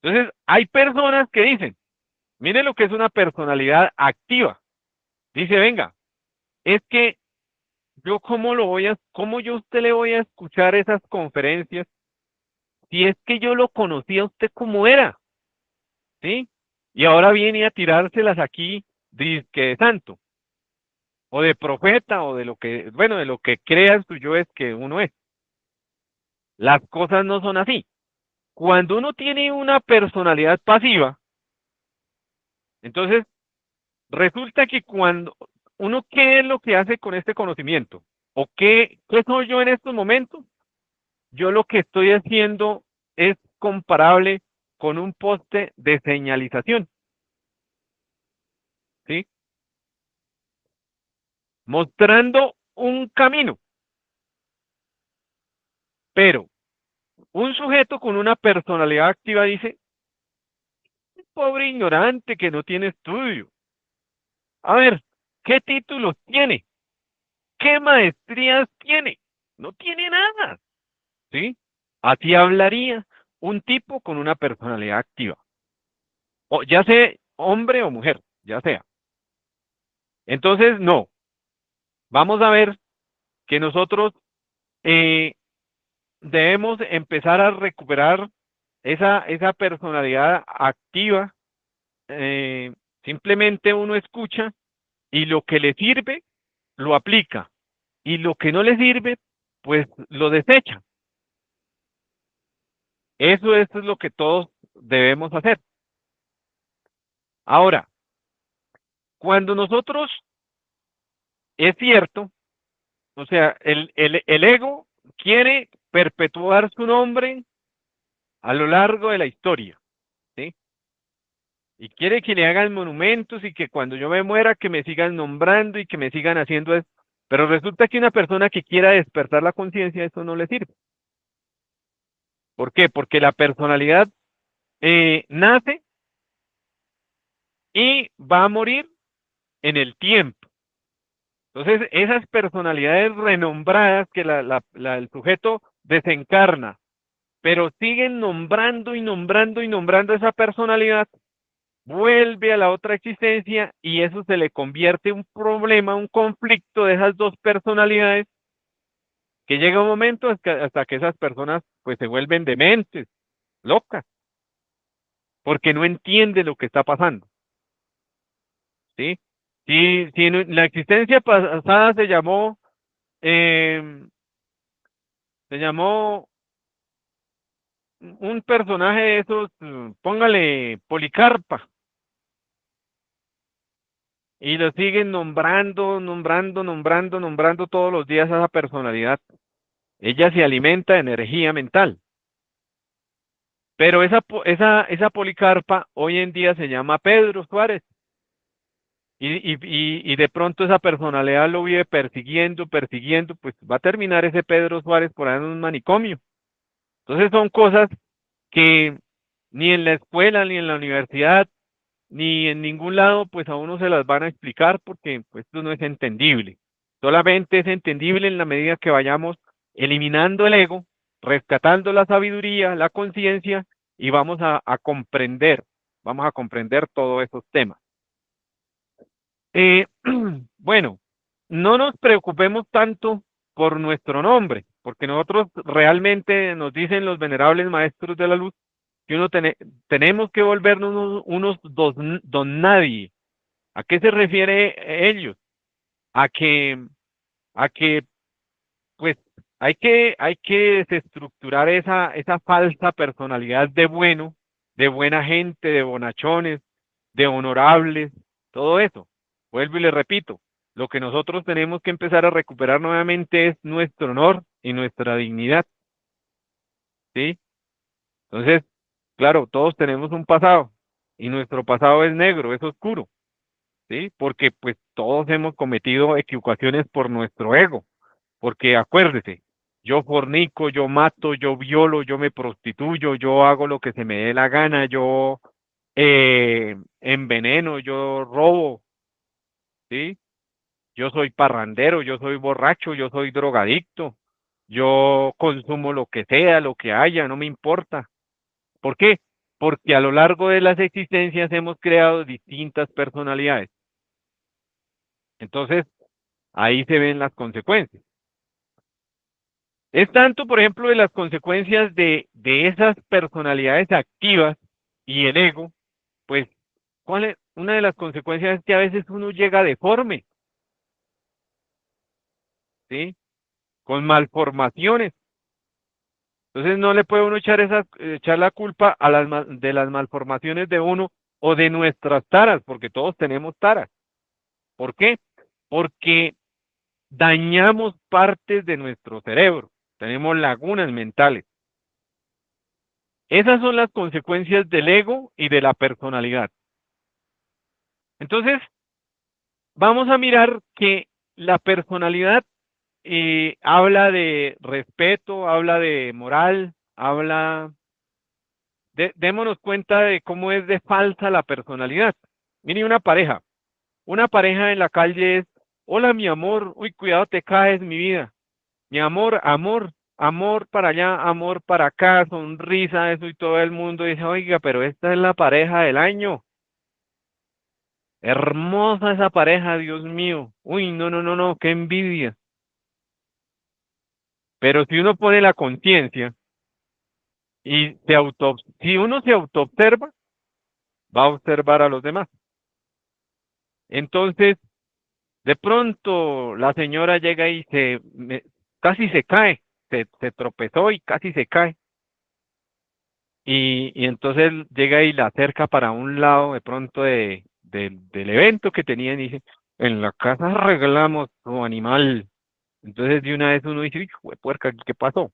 Entonces, hay personas que dicen, mire lo que es una personalidad activa. Dice, venga, es que yo cómo yo a usted le voy a escuchar esas conferencias si es que yo lo conocía a usted como era, ¿sí? Y ahora viene a tirárselas aquí, dizque de santo, o de profeta, o de lo que, bueno, de lo que crea su yo es que uno es. Las cosas no son así. Cuando uno tiene una personalidad pasiva, entonces resulta que cuando uno, ¿qué es lo que hace con este conocimiento? ¿O qué soy yo en estos momentos? Yo lo que estoy haciendo es comparable con un poste de señalización, ¿sí? Mostrando un camino, pero un sujeto con una personalidad activa dice, pobre ignorante que no tiene estudio. A ver, ¿qué títulos tiene? ¿Qué maestrías tiene? No tiene nada, ¿sí? Así hablaría un tipo con una personalidad activa. O ya sea hombre o mujer, ya sea. Entonces, no. Vamos a ver que nosotros eh, debemos empezar a recuperar esa personalidad activa. eh, Simplemente uno escucha y lo que le sirve, lo aplica. Y lo que no le sirve, pues lo desecha. Eso es lo que todos debemos hacer. Ahora, cuando nosotros, es cierto, o sea, el ego quiere perpetuar su nombre a lo largo de la historia, ¿sí? Y quiere que le hagan monumentos y que cuando yo me muera que me sigan nombrando y que me sigan haciendo eso. Pero resulta que una persona que quiera despertar la conciencia, eso no le sirve. ¿Por qué? Porque la personalidad nace y va a morir en el tiempo. Entonces, esas personalidades renombradas que el sujeto desencarna, pero siguen nombrando y nombrando y nombrando esa personalidad, vuelve a la otra existencia y eso se le convierte en un problema, un conflicto de esas dos personalidades, que llega un momento hasta que esas personas pues se vuelven dementes, locas, porque no entienden lo que está pasando, ¿sí? Si en la existencia pasada eh, se llamó un personaje de esos, póngale Policarpa, y lo siguen nombrando, nombrando, nombrando, nombrando todos los días a esa personalidad. Ella se alimenta de energía mental. Pero esa Policarpa hoy en día se llama Pedro Suárez. Y de pronto esa personalidad lo vive persiguiendo, persiguiendo, pues va a terminar ese Pedro Suárez por ahí en un manicomio. Entonces son cosas que ni en la escuela, ni en la universidad, ni en ningún lado, pues a uno se las van a explicar porque pues esto no es entendible. Solamente es entendible en la medida que vayamos eliminando el ego, rescatando la sabiduría, la conciencia y vamos a comprender todos esos temas. Eh, bueno, no nos preocupemos tanto por nuestro nombre, porque nosotros realmente nos dicen los venerables maestros de la luz que tenemos que volvernos unos don nadie. ¿A qué se refiere ellos? A que, a que, pues, hay que desestructurar esa falsa personalidad de bueno, de buena gente, de bonachones, de honorables, todo eso. Vuelvo y le repito, lo que nosotros tenemos que empezar a recuperar nuevamente es nuestro honor y nuestra dignidad, ¿sí? Entonces, claro, todos tenemos un pasado y nuestro pasado es negro, es oscuro, ¿sí? Porque pues todos hemos cometido equivocaciones por nuestro ego, porque acuérdese, yo fornico, yo mato, yo violo, yo me prostituyo, yo hago lo que se me dé la gana, yo enveneno, yo robo, ¿sí? Yo soy parrandero, yo soy borracho, yo soy drogadicto, yo consumo lo que sea, lo que haya, no me importa. ¿Por qué? Porque a lo largo de las existencias hemos creado distintas personalidades. Entonces, ahí se ven las consecuencias. Es tanto, por ejemplo, de las consecuencias de esas personalidades activas y el ego, pues, ¿cuál es? Una de las consecuencias es que a veces uno llega deforme, ¿sí? Con malformaciones. Entonces no le puede uno echar la culpa a de las malformaciones de uno o de nuestras taras, porque todos tenemos taras. ¿Por qué? Porque dañamos partes de nuestro cerebro, tenemos lagunas mentales. Esas son las consecuencias del ego y de la personalidad. Entonces, vamos a mirar que la personalidad habla de respeto, habla de moral, démonos cuenta de cómo es de falsa la personalidad. Mire una pareja en la calle es, hola mi amor, uy, cuidado te caes mi vida, mi amor, amor, amor para allá, amor para acá, sonrisa, eso y todo el mundo dice, oiga, pero esta es la pareja del año, hermosa esa pareja, Dios mío, uy, no, no, no, no, qué envidia. Pero si uno pone la conciencia y si uno se autoobserva, va a observar a los demás. Entonces, de pronto la señora llega y casi se cae, se tropezó y casi se cae. Y entonces llega y la acerca para un lado de pronto del evento que tenían y dice, en la casa arreglamos tu animal. Entonces de una vez uno dice, hijo de puerca, ¿qué pasó?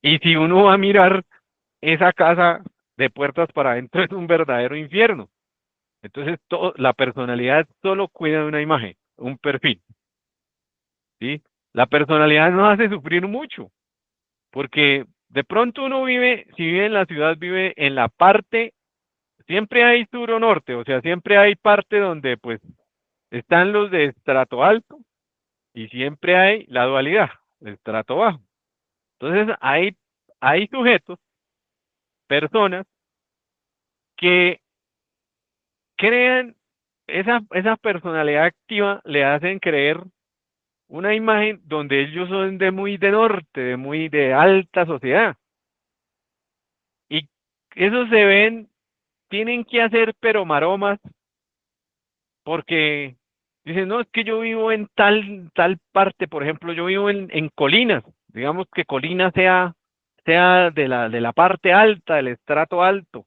Y si uno va a mirar esa casa de puertas para adentro es un verdadero infierno. Entonces la personalidad solo cuida de una imagen, un perfil. ¿Sí? La personalidad nos hace sufrir mucho, porque de pronto uno vive, si vive en la ciudad, vive en la parte, siempre hay sur o norte, o sea, siempre hay parte donde pues están los de estrato alto y siempre hay la dualidad, de estrato bajo. Entonces hay sujetos, personas que crean esa personalidad activa, le hacen creer una imagen donde ellos son de muy de norte, de muy de alta sociedad. Y eso se ven, tienen que hacer pero maromas, porque dicen, no, es que yo vivo en tal parte, por ejemplo, yo vivo en Colinas, digamos que Colinas sea de la parte alta, del estrato alto,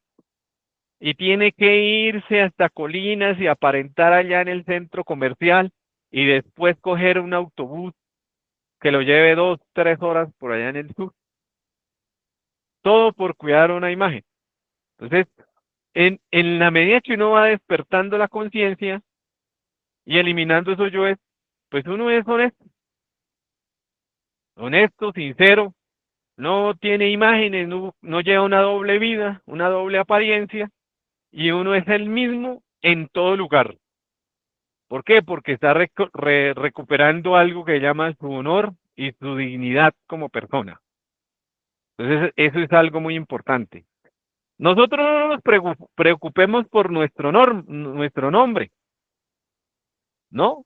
y tiene que irse hasta Colinas y aparentar allá en el centro comercial, y después coger un autobús que lo lleve 2, 3 horas por allá en el sur, todo por cuidar una imagen. Entonces, en la medida que uno va despertando la conciencia y eliminando esos yoes, pues uno es honesto, honesto, sincero, no tiene imágenes, no lleva una doble vida, una doble apariencia, y uno es el mismo en todo lugar. ¿Por qué? Porque está recuperando algo que llama su honor y su dignidad como persona. Entonces, eso es algo muy importante. Nosotros no nos preocupemos por nuestro nombre, ¿no?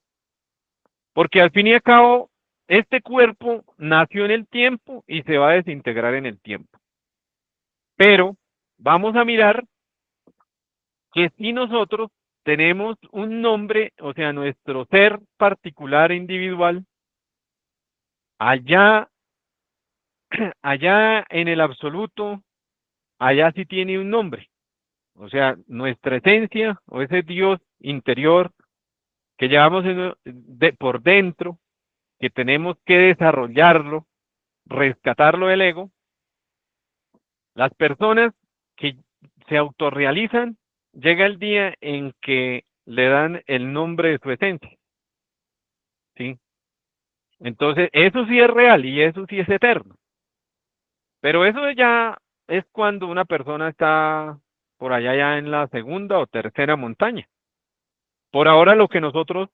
Porque al fin y al cabo, este cuerpo nació en el tiempo y se va a desintegrar en el tiempo. Pero vamos a mirar que si nosotros tenemos un nombre, o sea, nuestro ser particular e individual, allá, allá en el absoluto, allá sí tiene un nombre. O sea, nuestra esencia o ese Dios interior que llevamos por dentro, que tenemos que desarrollarlo, rescatarlo del ego, las personas que se autorrealizan, llega el día en que le dan el nombre de su esencia, ¿sí? Entonces, eso sí es real y eso sí es eterno. Pero eso ya es cuando una persona está por allá ya en la segunda o tercera montaña. Por ahora lo que nosotros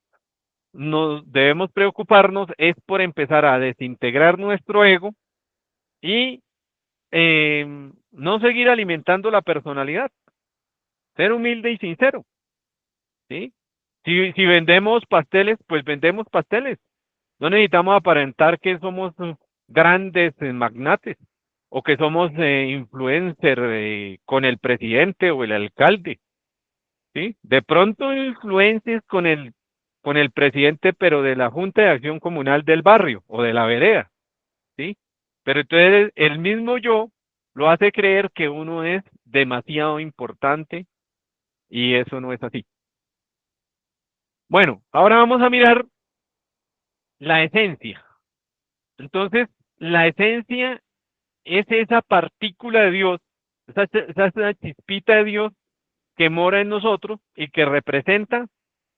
nos debemos preocuparnos es por empezar a desintegrar nuestro ego y no seguir alimentando la personalidad, ser humilde y sincero, ¿sí? Si vendemos pasteles, pues vendemos pasteles. No necesitamos aparentar que somos grandes magnates o que somos influencer con el presidente o el alcalde, ¿sí? De pronto influencias con el presidente, pero de la Junta de Acción Comunal del barrio o de la vereda, ¿sí? Pero entonces el mismo yo lo hace creer que uno es demasiado importante y eso no es así. Bueno, ahora vamos a mirar la esencia. Entonces, la esencia es esa partícula de Dios, esa chispita de Dios que mora en nosotros y que representa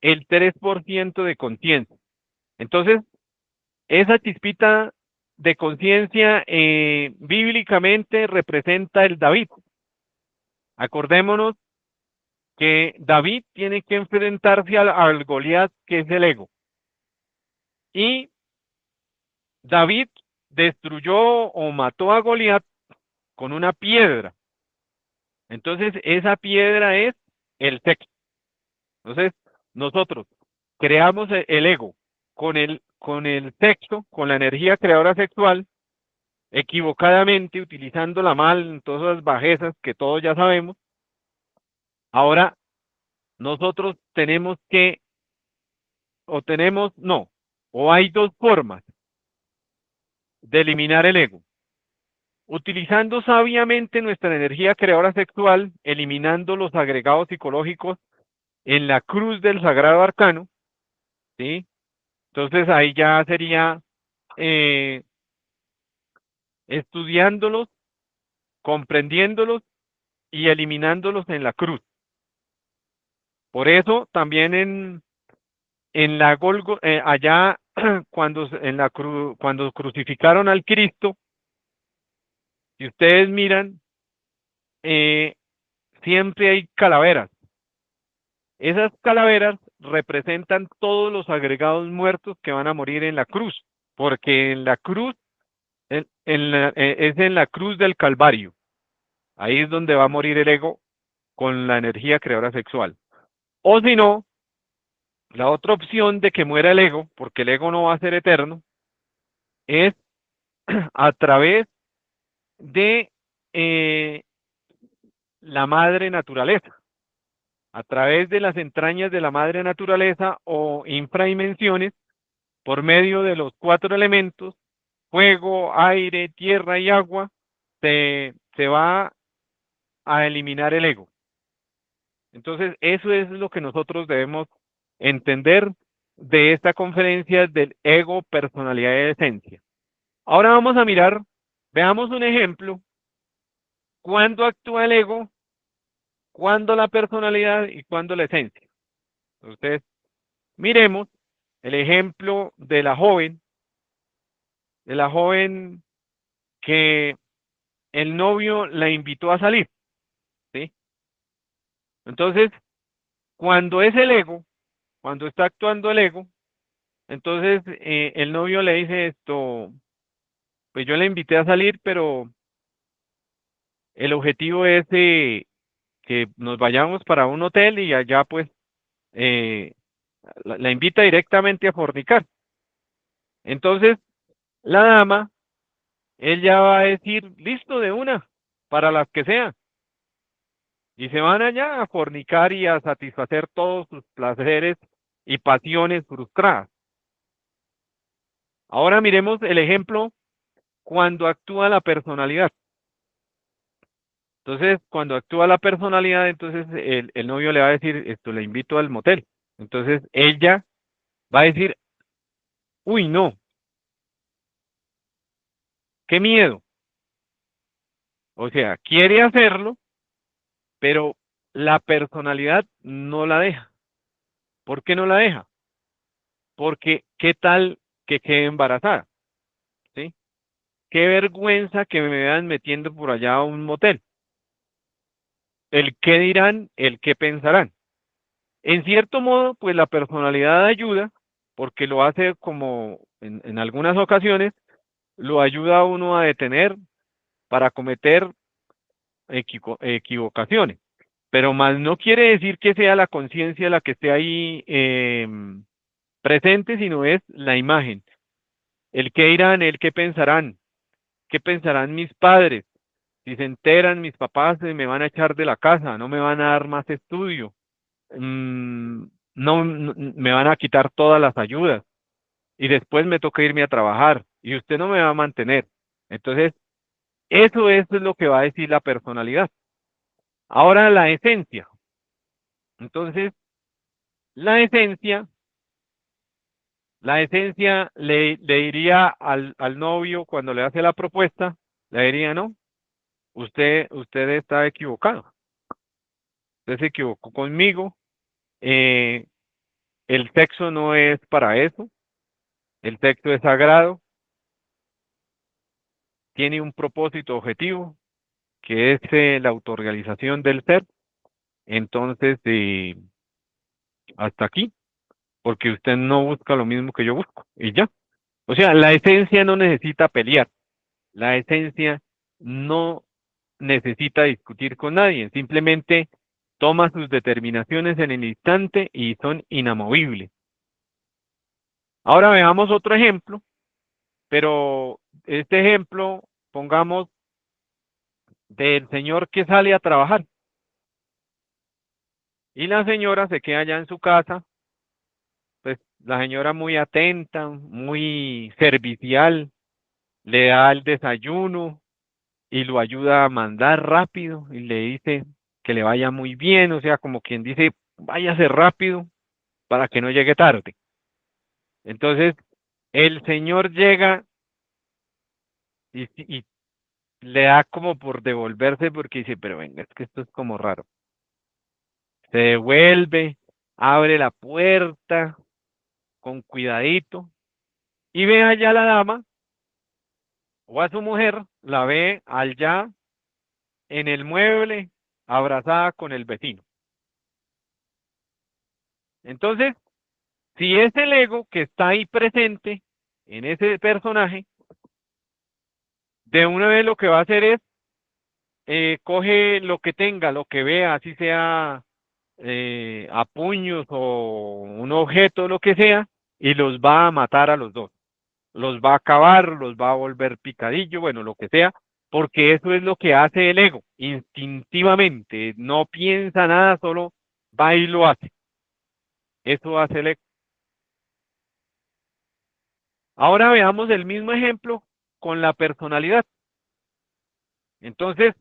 el 3% de conciencia. Entonces, esa chispita de conciencia bíblicamente representa el David. Acordémonos que David tiene que enfrentarse al Goliat, que es el ego. Y David destruyó o mató a Goliat con una piedra. Entonces, esa piedra es el sexo. Entonces, nosotros creamos el ego con el sexo, con la energía creadora sexual, equivocadamente, utilizándola mal en todas las bajezas que todos ya sabemos. Ahora, nosotros tenemos que, o tenemos, no, o hay dos formas de eliminar el ego. Utilizando sabiamente nuestra energía creadora sexual, eliminando los agregados psicológicos en la cruz del Sagrado Arcano, ¿sí? Entonces ahí ya sería eh, estudiándolos, comprendiéndolos y eliminándolos en la cruz. Por eso también en la allá cuando en la cuando crucificaron al Cristo, si ustedes miran, eh, siempre hay calaveras. Esas calaveras representan todos los agregados muertos que van a morir en la cruz, porque en la cruz es en la cruz del Calvario. Ahí es donde va a morir el ego con la energía creadora sexual. O si no, la otra opción de que muera el ego, porque el ego no va a ser eterno, es a través de la madre naturaleza, a través de las entrañas de la madre naturaleza o infradimensiones, por medio de los 4 elementos, fuego, aire, tierra y agua, se va a eliminar el ego. Entonces, eso es lo que nosotros debemos entender de esta conferencia del ego, personalidad y esencia. Ahora vamos a mirar, veamos un ejemplo, cuándo actúa el ego, cuándo la personalidad y cuándo la esencia. Entonces, miremos el ejemplo de la joven que el novio la invitó a salir, ¿sí? Entonces, cuando es el ego, cuando está actuando el ego, entonces el novio le dice esto, pues yo le invité a salir, pero el objetivo es que nos vayamos para un hotel y allá pues eh, la invita directamente a fornicar. Entonces, la dama, ella va a decir, listo de una, para las que sean. Y se van allá a fornicar y a satisfacer todos sus placeres y pasiones frustradas. Ahora miremos el ejemplo cuando actúa la personalidad. Entonces, cuando actúa la personalidad, entonces el novio le va a decir, esto le invito al motel. Entonces, ella va a decir, uy, no, qué miedo. O sea, quiere hacerlo, pero la personalidad no la deja. ¿Por qué no la deja? Porque, ¿qué tal que quede embarazada? ¿Sí? Qué vergüenza que me vean metiendo por allá a un motel. El qué dirán, el qué pensarán. En cierto modo, pues la personalidad ayuda, porque lo hace como en algunas ocasiones, lo ayuda a uno a detener para cometer equivocaciones. Pero más no quiere decir que sea la conciencia la que esté ahí presente, sino es la imagen. El qué dirán, el qué pensarán mis padres. Si se enteran mis papás, me van a echar de la casa, no me van a dar más estudio, no, me van a quitar todas las ayudas y después me toca irme a trabajar y usted no me va a mantener. Entonces, eso es lo que va a decir la personalidad. Ahora la esencia. Entonces, la esencia, la esencia le diría al novio cuando le hace la propuesta, le diría, no, usted está equivocado. Usted se equivocó conmigo. eh, el sexo no es para eso. El sexo es sagrado. Tiene un propósito objetivo, que es la autorrealización del ser. Entonces, hasta aquí, porque usted no busca lo mismo que yo busco, y ya. O sea, la esencia no necesita pelear, la esencia no necesita discutir con nadie, simplemente toma sus determinaciones en el instante y son inamovibles. Ahora veamos otro ejemplo, pero este ejemplo, pongamos, del señor que sale a trabajar y la señora se queda allá en su casa, pues la señora muy atenta, muy servicial, le da el desayuno y lo ayuda a mandar rápido y le dice que le vaya muy bien, o sea, como quien dice, váyase rápido para que no llegue tarde. Entonces, el señor llega y le da como por devolverse porque dice, pero venga, es que esto es como raro. Se devuelve, abre la puerta con cuidadito y ve allá a la dama o a su mujer, la ve allá en el mueble, abrazada con el vecino. Entonces, si es el ego que está ahí presente en ese personaje, de una vez lo que va a hacer es coge lo que tenga, lo que vea, así sea a puños o un objeto, lo que sea, y los va a matar a los dos. Los va a acabar, los va a volver picadillo, bueno, lo que sea, porque eso es lo que hace el ego, instintivamente, no piensa nada, solo va y lo hace. Eso hace el ego. Ahora veamos el mismo ejemplo con la personalidad. Entonces,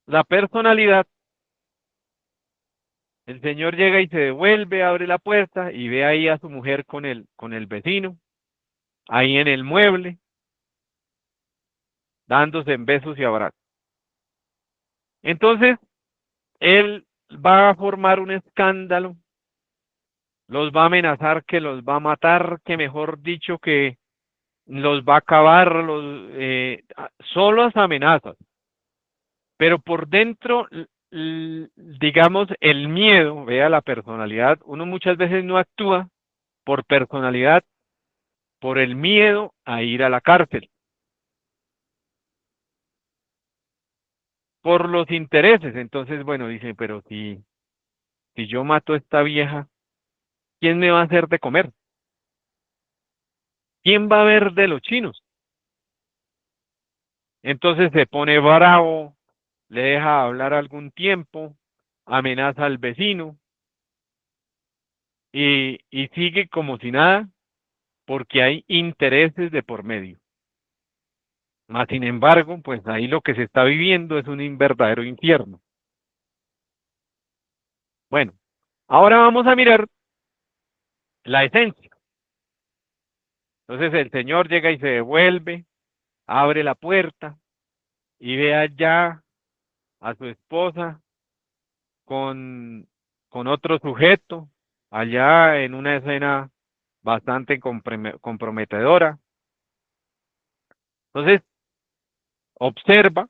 la personalidad, el señor llega y se devuelve, abre la puerta y ve ahí a su mujer con el vecino, ahí en el mueble, dándose en besos y abrazos. Entonces, él va a formar un escándalo, los va a amenazar que los va a matar, que mejor dicho que los va a acabar, solo las amenazas. Pero por dentro, digamos, el miedo, vea la personalidad, uno muchas veces no actúa por personalidad, por el miedo a ir a la cárcel, por los intereses. Entonces, bueno, dice, pero si yo mato a esta vieja, ¿quién me va a hacer de comer? ¿Quién va a ver de los chinos? Entonces se pone bravo, le deja hablar algún tiempo, amenaza al vecino y sigue como si nada porque hay intereses de por medio. Mas, sin embargo, pues ahí lo que se está viviendo es un verdadero infierno. Bueno, ahora vamos a mirar la esencia. Entonces el Señor llega y se devuelve, abre la puerta y ve allá a su esposa con, con otro sujeto, allá en una escena bastante comprometedora. Entonces, observa,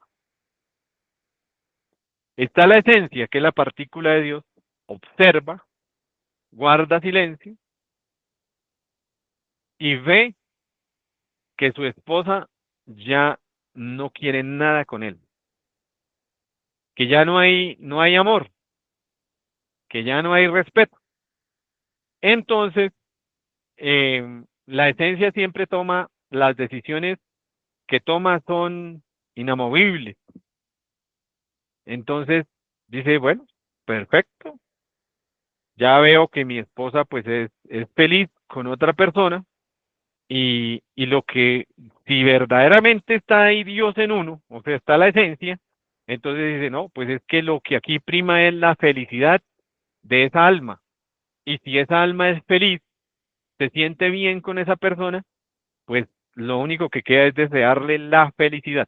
está la esencia, que es la partícula de Dios, observa, guarda silencio y ve que su esposa ya no quiere nada con él, que ya no hay amor, que ya no hay respeto. Entonces, la esencia siempre toma, las decisiones que toma son inamovibles. Entonces, dice, bueno, perfecto, ya veo que mi esposa pues es feliz con otra persona y lo que, si verdaderamente está ahí Dios en uno, o sea, está la esencia, entonces dice, no, pues es que lo que aquí prima es la felicidad de esa alma. Y si esa alma es feliz, se siente bien con esa persona, pues lo único que queda es desearle la felicidad.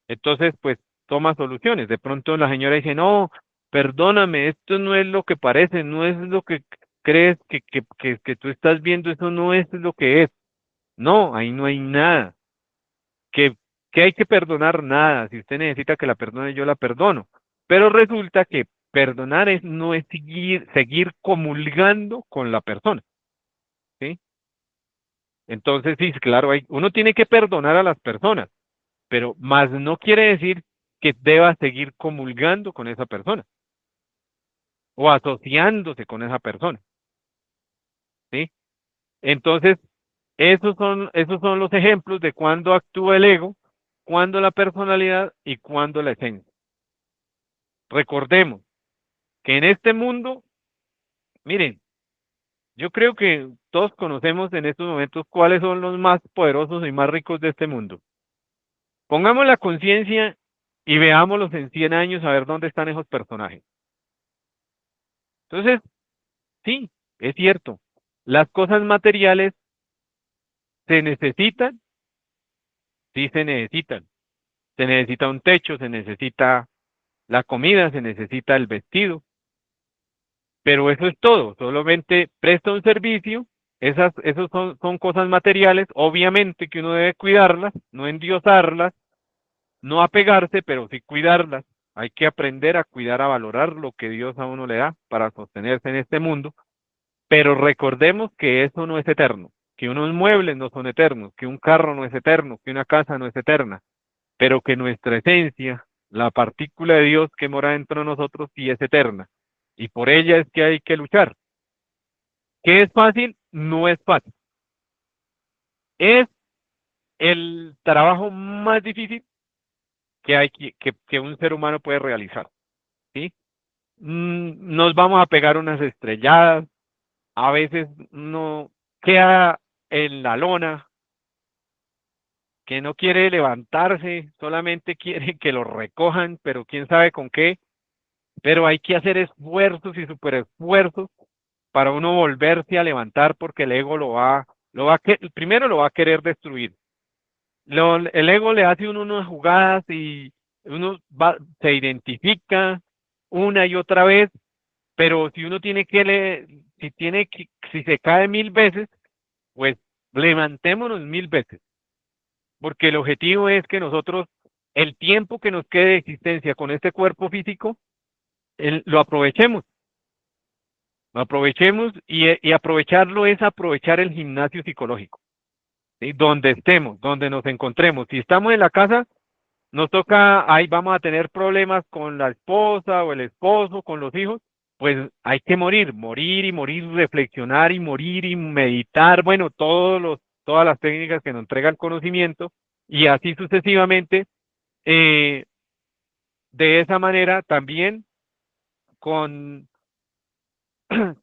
Entonces, pues toma soluciones. De pronto la señora dice, no, perdóname, esto no es lo que parece, no es lo que crees que tú estás viendo, eso no es lo que es. No, ahí no hay nada. Que, que hay que perdonar nada. Si usted necesita que la perdone, yo la perdono. Pero resulta que perdonar es no es seguir comulgando con la persona, ¿sí? Entonces, sí, claro, uno tiene que perdonar a las personas, pero más no quiere decir que deba seguir comulgando con esa persona o asociándose con esa persona, ¿sí? Entonces, esos son los ejemplos de cuando actúa el ego, cuando la personalidad y cuando la esencia. Recordemos que en este mundo, miren, yo creo que todos conocemos en estos momentos cuáles son los más poderosos y más ricos de este mundo. Pongamos la conciencia y veámoslos en 100 años a ver dónde están esos personajes. Entonces, sí, es cierto, las cosas materiales se necesitan, sí se necesitan. Se necesita un techo, se necesita la comida, se necesita el vestido, pero eso es todo, solamente presta un servicio, esos son cosas materiales, obviamente que uno debe cuidarlas, no endiosarlas, no apegarse, pero sí cuidarlas. Hay que aprender a cuidar, a valorar lo que Dios a uno le da para sostenerse en este mundo, pero recordemos que eso no es eterno, que unos muebles no son eternos, que un carro no es eterno, que una casa no es eterna, pero que nuestra esencia, la partícula de Dios que mora dentro de nosotros, sí es eterna. Y por ella es que hay que luchar. ¿Qué es fácil? No es fácil. Es el trabajo más difícil que un ser humano puede realizar, ¿sí? Nos vamos a pegar unas estrelladas, a veces no queda en la lona, que no quiere levantarse, solamente quiere que lo recojan, pero quién sabe con qué, pero hay que hacer esfuerzos y super esfuerzos para uno volverse a levantar porque el ego primero lo va a querer destruir. El ego le hace uno unas jugadas y se identifica una y otra vez, pero si uno tiene si se cae 1000 veces, pues levantémonos 1000 veces, porque el objetivo es que nosotros, el tiempo que nos quede de existencia con este cuerpo físico, lo aprovechemos. Lo aprovechemos y aprovecharlo es aprovechar el gimnasio psicológico, ¿sí? Donde estemos, donde nos encontremos. Si estamos en la casa, nos toca, ahí vamos a tener problemas con la esposa o el esposo, con los hijos, pues hay que morir y morir, reflexionar y morir y meditar, bueno, todas las técnicas que nos entrega el conocimiento y así sucesivamente. eh, de esa manera también con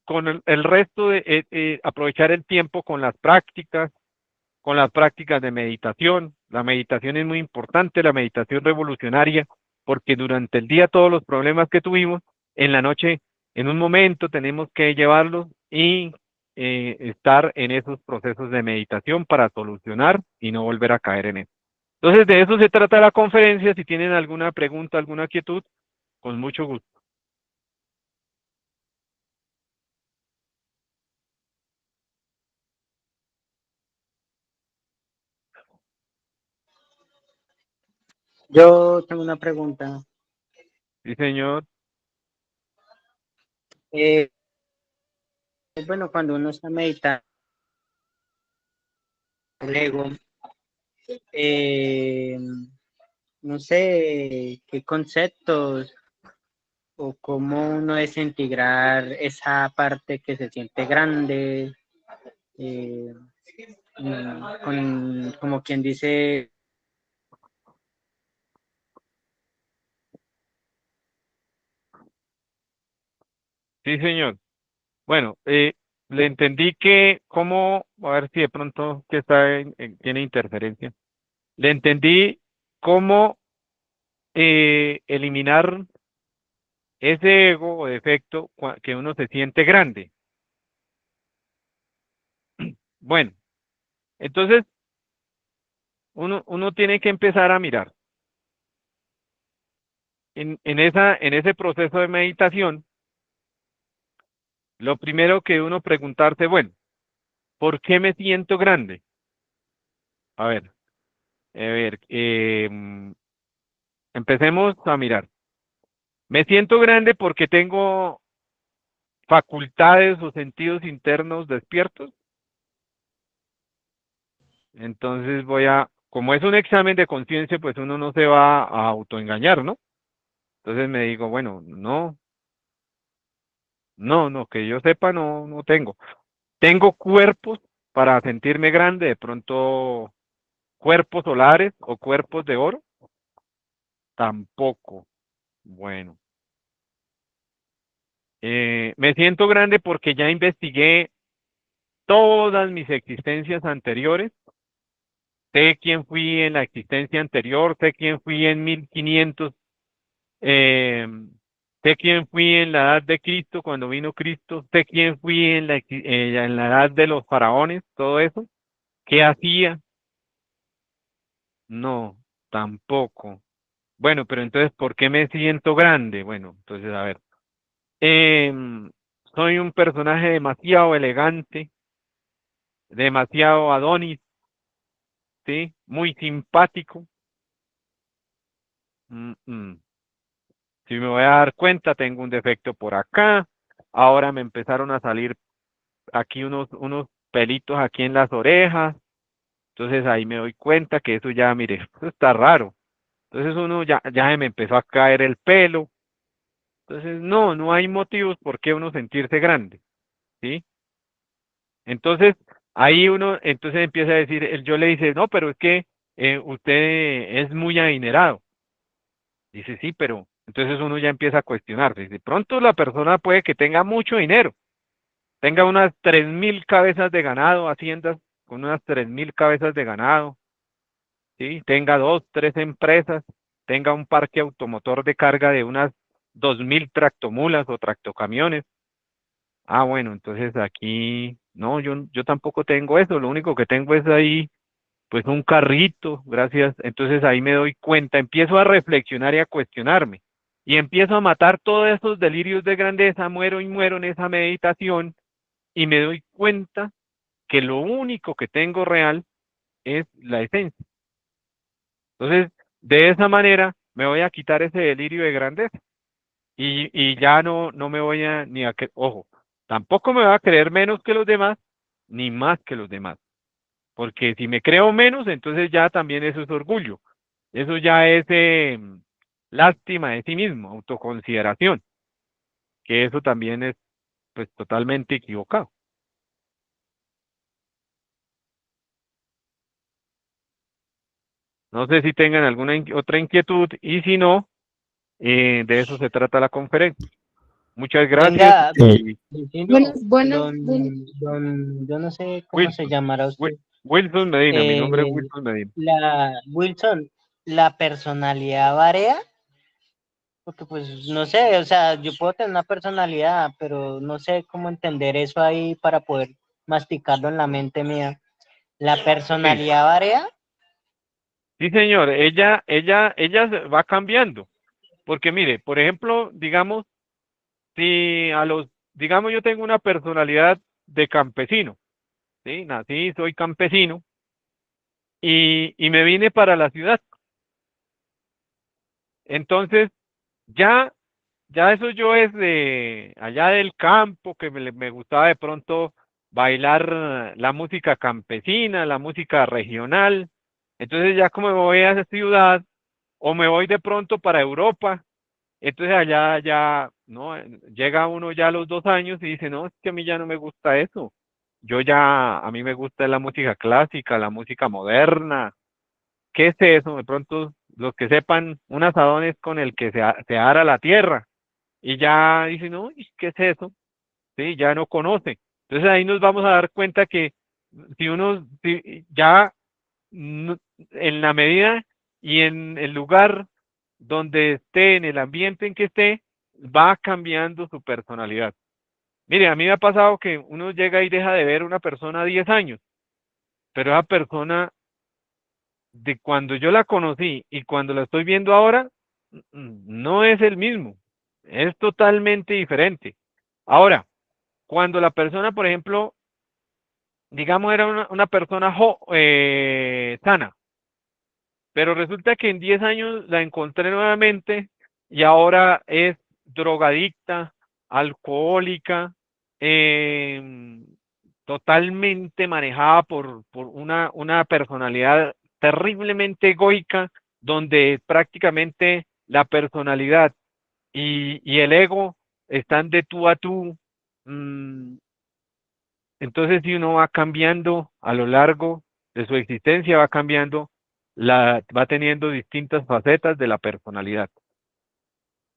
con el resto de aprovechar el tiempo con las prácticas, con las prácticas de meditación. La meditación es muy importante, la meditación revolucionaria, porque durante el día todos los problemas que tuvimos, en la noche, en un momento tenemos que llevarlos y estar en esos procesos de meditación para solucionar y no volver a caer en eso. Entonces, de eso se trata la conferencia. Si tienen alguna pregunta, alguna quietud, con mucho gusto. Yo tengo una pregunta. Sí, señor. Bueno, cuando uno está meditando el ego, no sé qué conceptos o cómo uno desintegrar esa parte que se siente grande, como quien dice, Sí, señor. Bueno, le entendí que cómo, a ver si de pronto que está tiene interferencia. Le entendí cómo eliminar ese ego o defecto que uno se siente grande. Bueno, entonces uno tiene que empezar a mirar en ese proceso de meditación. Lo primero que uno preguntarse, bueno, ¿por qué me siento grande? A ver, empecemos a mirar. Me siento grande porque tengo facultades o sentidos internos despiertos. Entonces como es un examen de conciencia, pues uno no se va a autoengañar, ¿no? Entonces me digo, bueno, no, que yo sepa, no tengo. Tengo cuerpos para sentirme grande, de pronto cuerpos solares o cuerpos de oro, tampoco. Bueno, me siento grande porque ya investigué todas mis existencias anteriores. Sé quién fui en la existencia anterior, sé quién fui en 1500, eh, sé quién fui en la edad de Cristo cuando vino Cristo, sé quién fui en la edad de los faraones, todo eso. ¿Qué hacía? No, tampoco. Bueno, pero entonces, ¿por qué me siento grande? Bueno, entonces, a ver, em, soy un personaje demasiado elegante, demasiado Adonis, ¿sí? Muy simpático. Mm, mm. Si me voy a dar cuenta, tengo un defecto por acá. Ahora me empezaron a salir aquí unos pelitos aquí en las orejas. Entonces ahí me doy cuenta que eso ya, mire, eso está raro. Entonces uno ya se me empezó a caer el pelo. Entonces no hay motivos por qué uno sentirse grande, ¿sí? Entonces ahí uno, entonces empieza a decir, el yo le dice, no, pero es que usted es muy adinerado. Dice, sí, pero entonces uno ya empieza a cuestionarse. De pronto la persona puede que tenga mucho dinero, tenga unas 3000 cabezas de ganado, haciendas con unas 3000 cabezas de ganado, ¿sí? Tenga dos, tres empresas, tenga un parque automotor de carga de unas 2000 tractomulas o tractocamiones. Ah, bueno, entonces aquí, no, yo tampoco tengo eso, lo único que tengo es ahí, pues un carrito, gracias. Entonces ahí me doy cuenta, empiezo a reflexionar y a cuestionarme. Y empiezo a matar todos esos delirios de grandeza, muero y muero en esa meditación y me doy cuenta que lo único que tengo real es la esencia. Entonces, de esa manera me voy a quitar ese delirio de grandeza y ya no me voy a ni a que, ojo, tampoco me voy a creer menos que los demás, ni más que los demás. Porque si me creo menos, entonces ya también eso es orgullo. Eso ya es lástima de sí mismo, autoconsideración, que eso también es pues totalmente equivocado. No sé si tengan alguna otra inquietud y si no, de eso se trata la conferencia. Muchas gracias venga, Eh, vecino, Bueno, don, yo no sé cómo Will, se llamará Will, usted. Wilson Medina, mi nombre es Eh, Wilson Medina. Wilson, ¿la personalidad varía? Porque pues no sé, o sea, yo puedo tener una personalidad, pero no sé cómo entender eso ahí para poder masticarlo en la mente mía. ¿La Sí, personalidad varía? sí, señor, ella va cambiando, porque mire, por ejemplo, digamos, si digamos, yo tengo una personalidad de campesino, ¿sí? Nací, soy campesino, y me vine para la ciudad. Entonces, ya, ya eso yo es de allá del campo, que me gustaba de pronto bailar la música campesina, la música regional. Entonces ya como me voy a esa ciudad, o me voy de pronto para Europa, entonces allá ya, no, llega uno ya a los 2 años y dice, no, es que a mí ya no me gusta eso. A mí me gusta la música clásica, la música moderna. ¿Qué es eso? De pronto, los que sepan, un asadón es con el que se ara la tierra. Y ya dice, no, ¿y qué es eso? Sí, ya no conoce. Entonces ahí nos vamos a dar cuenta que si ya en la medida y en el lugar donde esté, en el ambiente en que esté, va cambiando su personalidad. Mire, a mí me ha pasado que uno llega y deja de ver a una persona 10 años, pero esa persona de cuando yo la conocí y cuando la estoy viendo ahora, no es el mismo, es totalmente diferente. Ahora, cuando la persona, por ejemplo, digamos, era una persona sana, pero resulta que en 10 años la encontré nuevamente y ahora es drogadicta, alcohólica, em, totalmente manejada por una personalidad terriblemente egoica, donde prácticamente la personalidad y el ego están de tú a tú. mm, entonces, si uno va cambiando a lo largo de su existencia, va cambiando, va teniendo distintas facetas de la personalidad.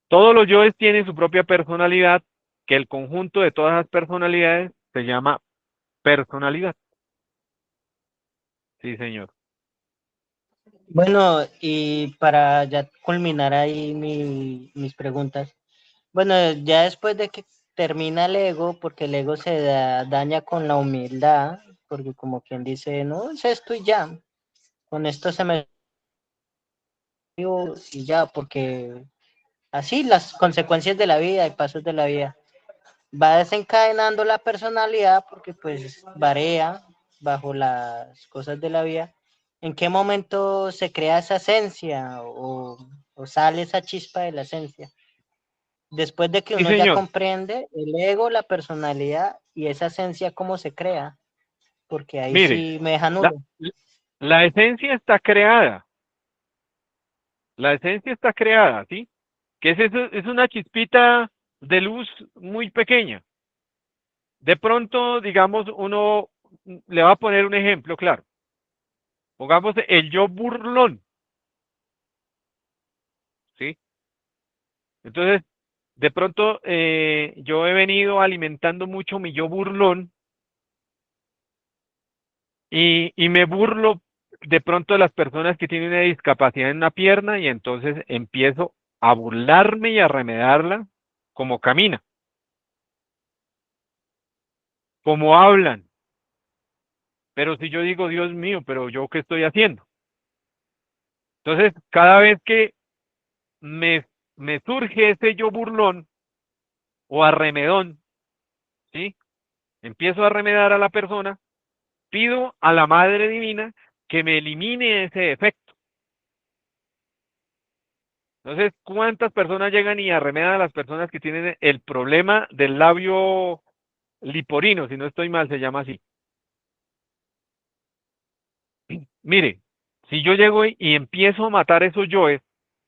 Todos los yoes tienen su propia personalidad, que el conjunto de todas las personalidades se llama personalidad. Sí, señor. Bueno, y para ya culminar ahí mis preguntas, bueno, ya después de que termina el ego, porque el ego se daña con la humildad, porque como quien dice, no, es esto y ya, con esto se me dio y ya, porque así las consecuencias de la vida y pasos de la vida va desencadenando la personalidad porque pues varía bajo las cosas de la vida. ¿En qué momento se crea esa esencia o sale esa chispa de la esencia? Después de que Sí, uno ya señor. comprende el ego, la personalidad y esa esencia, cómo se crea, porque ahí Mire, sí me deja la, nulo. la esencia está creada. La esencia está creada, ¿sí? Que es eso, es una chispita de luz muy pequeña. De pronto, digamos, uno le va a poner un ejemplo, claro. Pongamos el yo burlón, ¿sí? Entonces, de pronto yo he venido alimentando mucho mi yo burlón y me burlo de pronto de las personas que tienen una discapacidad en una pierna y entonces empiezo a burlarme y a remedarla como camina, como hablan. Pero si yo digo, Dios mío, pero yo qué estoy haciendo. Entonces, cada vez que me, me surge ese yo burlón o arremedón, ¿sí? Empiezo a remedar a la persona, pido a la Madre Divina que me elimine ese efecto. Entonces, ¿cuántas personas llegan y arremedan a las personas que tienen el problema del labio liporino? Si no estoy mal, se llama así. Mire, si yo llego y empiezo a matar esos yoes,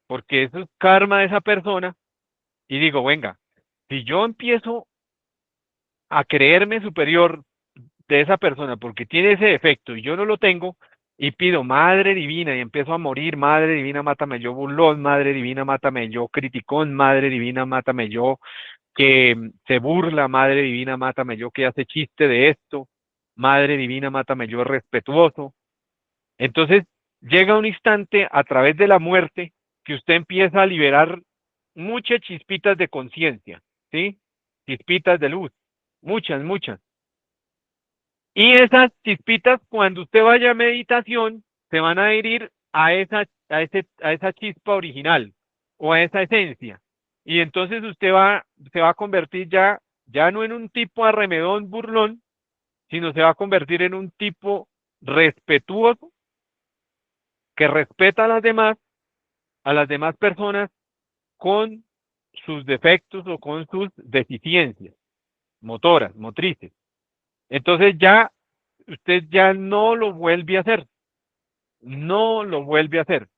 porque eso es karma de esa persona, y digo, venga, si yo empiezo a creerme superior de esa persona porque tiene ese efecto y yo no lo tengo, y pido, Madre Divina, y empiezo a morir, Madre Divina, mátame yo burlón, Madre Divina, mátame yo criticón, Madre Divina, mátame yo que se burla, Madre Divina, mátame yo que hace chiste de esto. Madre Divina, mátame yo respetuoso. Entonces, llega un instante a través de la muerte que usted empieza a liberar muchas chispitas de conciencia, ¿sí? Chispitas de luz, muchas, muchas. Y esas chispitas, cuando usted vaya a meditación, se van a adherir a esa chispa original o a esa esencia. Y entonces se va a convertir ya no en un tipo arremedón burlón, sino se va a convertir en un tipo respetuoso que respeta a las demás personas con sus defectos o con sus deficiencias motoras, motrices. Entonces ya usted ya no lo vuelve a hacer, no lo vuelve a hacer.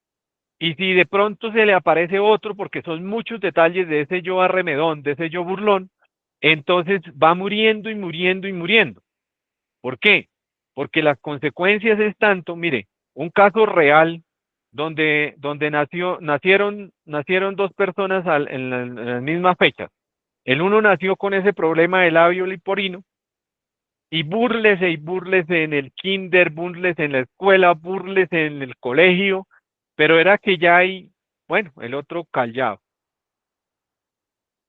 Y si de pronto se le aparece otro, porque son muchos detalles de ese yo arremedón, de ese yo burlón, entonces va muriendo y muriendo y muriendo. ¿Por qué? Porque las consecuencias es tanto, mire, un caso real donde nacieron dos personas en la misma fecha. El uno nació con ese problema de labio leporino y búrlese en el kinder, búrlese en la escuela, búrlese en el colegio, pero era que ya hay, bueno, el otro callado.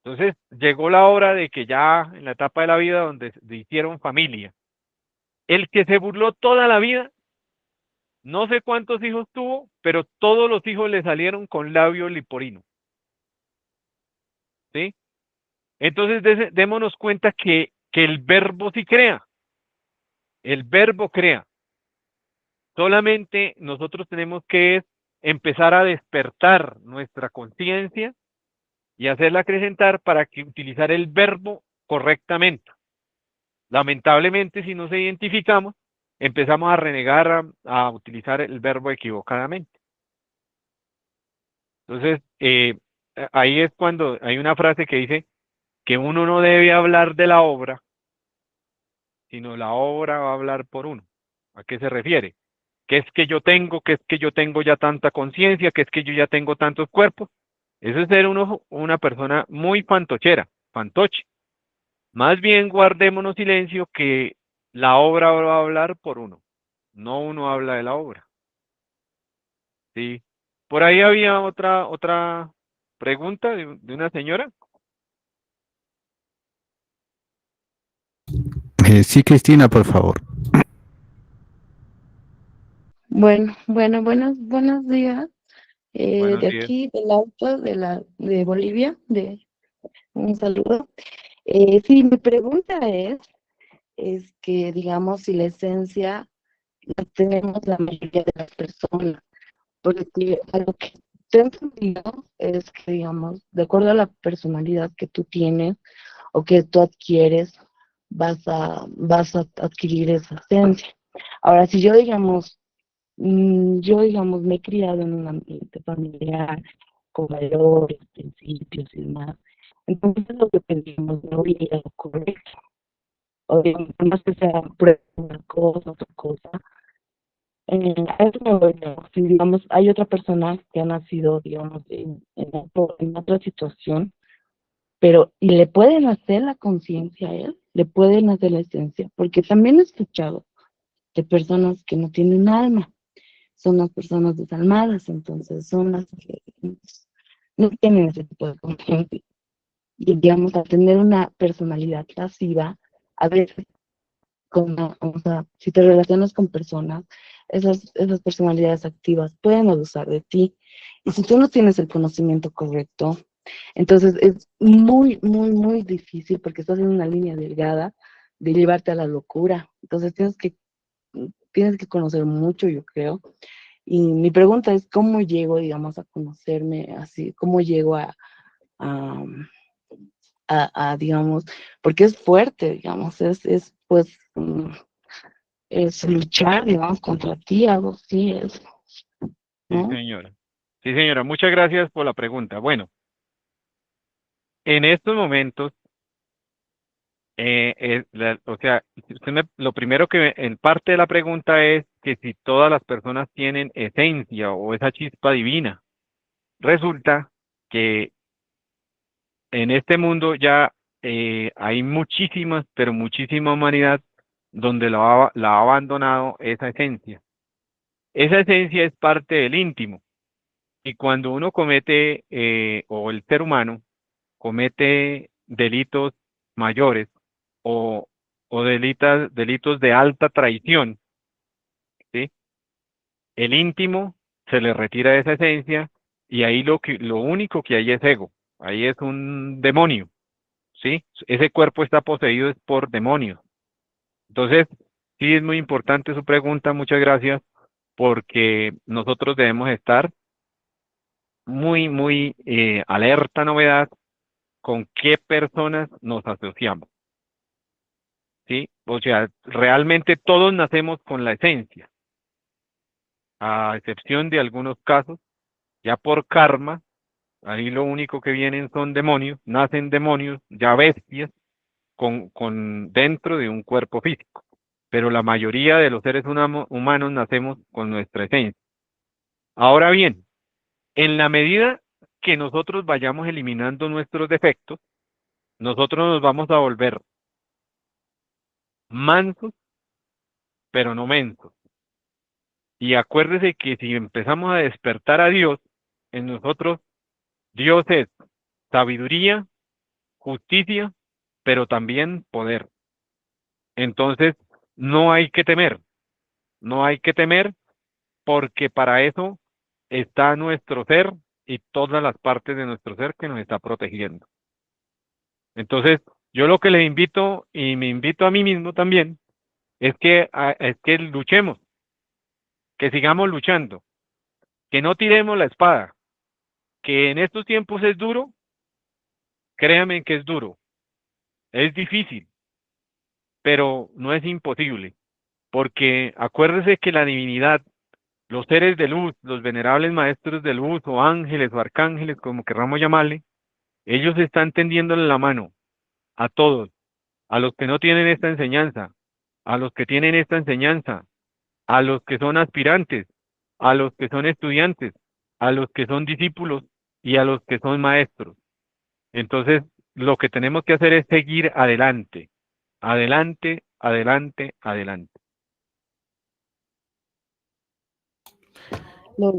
Entonces llegó la hora de que ya en la etapa de la vida donde hicieron familia, el que se burló toda la vida, no sé cuántos hijos tuvo, pero todos los hijos le salieron con labio leporino, ¿sí? Entonces démonos cuenta que el verbo sí crea, el verbo crea. Solamente nosotros tenemos que empezar a despertar nuestra conciencia y hacerla acrecentar para que utilizar el verbo correctamente. Lamentablemente, si nos identificamos, empezamos a renegar a utilizar el verbo equivocadamente. Entonces, ahí es cuando hay una frase que dice que uno no debe hablar de la obra, sino la obra va a hablar por uno. ¿A qué se refiere? Que es que yo tengo, que es que yo tengo ya tanta conciencia, que es que yo ya tengo tantos cuerpos. Eso es ser una persona muy fantochera, fantoche. Más bien guardémonos silencio que la obra va a hablar por uno, no uno habla de la obra. ¿Sí? Por ahí había otra pregunta de una señora. Sí, Cristina, por favor. Buenos días. Buenos De días. aquí, del auto de Bolivia, un saludo. Sí, mi pregunta es que, digamos, si la esencia la tenemos la mayoría de las personas, porque a lo que tengo entendido es que, digamos, de acuerdo a la personalidad que tú tienes o que tú adquieres, vas a adquirir esa esencia. Ahora, si yo, digamos, me he criado en un ambiente familiar, con valores, principios y demás. Entonces, lo que pensamos no iría a lo correcto. O digamos, por más que sea prueba una cosa, otra cosa. A eso me voy, ¿no? Si, digamos, hay otra persona que ha nacido, digamos, en otra situación, pero, y le pueden hacer la conciencia a él, le pueden hacer la esencia, porque también he escuchado de personas que no tienen alma, son las personas desalmadas, entonces son las que no tienen ese tipo de conciencia. Y digamos, a tener una personalidad pasiva, a veces, o sea, si te relacionas con personas, esas personalidades activas pueden abusar de ti. Y si tú no tienes el conocimiento correcto, entonces es muy difícil porque estás en una línea delgada de llevarte a la locura. Entonces tienes que conocer mucho, yo creo. Y mi pregunta es, ¿cómo llego, digamos, a conocerme así? ¿Cómo llego a, digamos, porque es fuerte, digamos, pues, es luchar, digamos, contra ti, algo así es, Sí, ¿no? señora. Sí, señora, muchas gracias por la pregunta. Bueno, en estos momentos, o sea, lo primero que en parte de la pregunta es que si todas las personas tienen esencia o esa chispa divina. Resulta que en este mundo ya hay muchísimas, pero muchísima humanidad donde la ha abandonado esa esencia. Esa esencia es parte del íntimo. Y cuando uno comete, o el ser humano comete delitos mayores o, o delitos de alta traición, ¿sí? El íntimo se le retira esa esencia y ahí lo único que hay es ego, ahí es un demonio, ¿sí? Ese cuerpo está poseído es por demonios. Entonces, sí es muy importante su pregunta, muchas gracias, porque nosotros debemos estar muy alerta, novedad, con qué personas nos asociamos, ¿sí? O sea, realmente todos nacemos con la esencia, a excepción de algunos casos, ya por karma, ahí lo único que vienen son demonios, nacen demonios, ya bestias, con dentro de un cuerpo físico. Pero la mayoría de los seres humanos nacemos con nuestra esencia. Ahora bien, en la medida que nosotros vayamos eliminando nuestros defectos, nosotros nos vamos a volver mansos, pero no mensos. Y acuérdese que si empezamos a despertar a Dios en nosotros, Dios es sabiduría, justicia, pero también poder. Entonces, no hay que temer, no hay que temer porque para eso está nuestro ser y todas las partes de nuestro ser que nos está protegiendo. Entonces, yo lo que le invito y me invito a mí mismo también es que luchemos, que sigamos luchando, que no tiremos la espada, que en estos tiempos es duro, créame que es duro, es difícil, pero no es imposible, porque acuérdese que la divinidad, los seres de luz, los venerables maestros de luz o ángeles o arcángeles, como querramos llamarle, ellos están tendiéndole la mano a todos, a los que no tienen esta enseñanza, a los que tienen esta enseñanza, a los que son aspirantes, a los que son estudiantes, a los que son discípulos y a los que son maestros. Entonces, lo que tenemos que hacer es seguir adelante, adelante, adelante, adelante.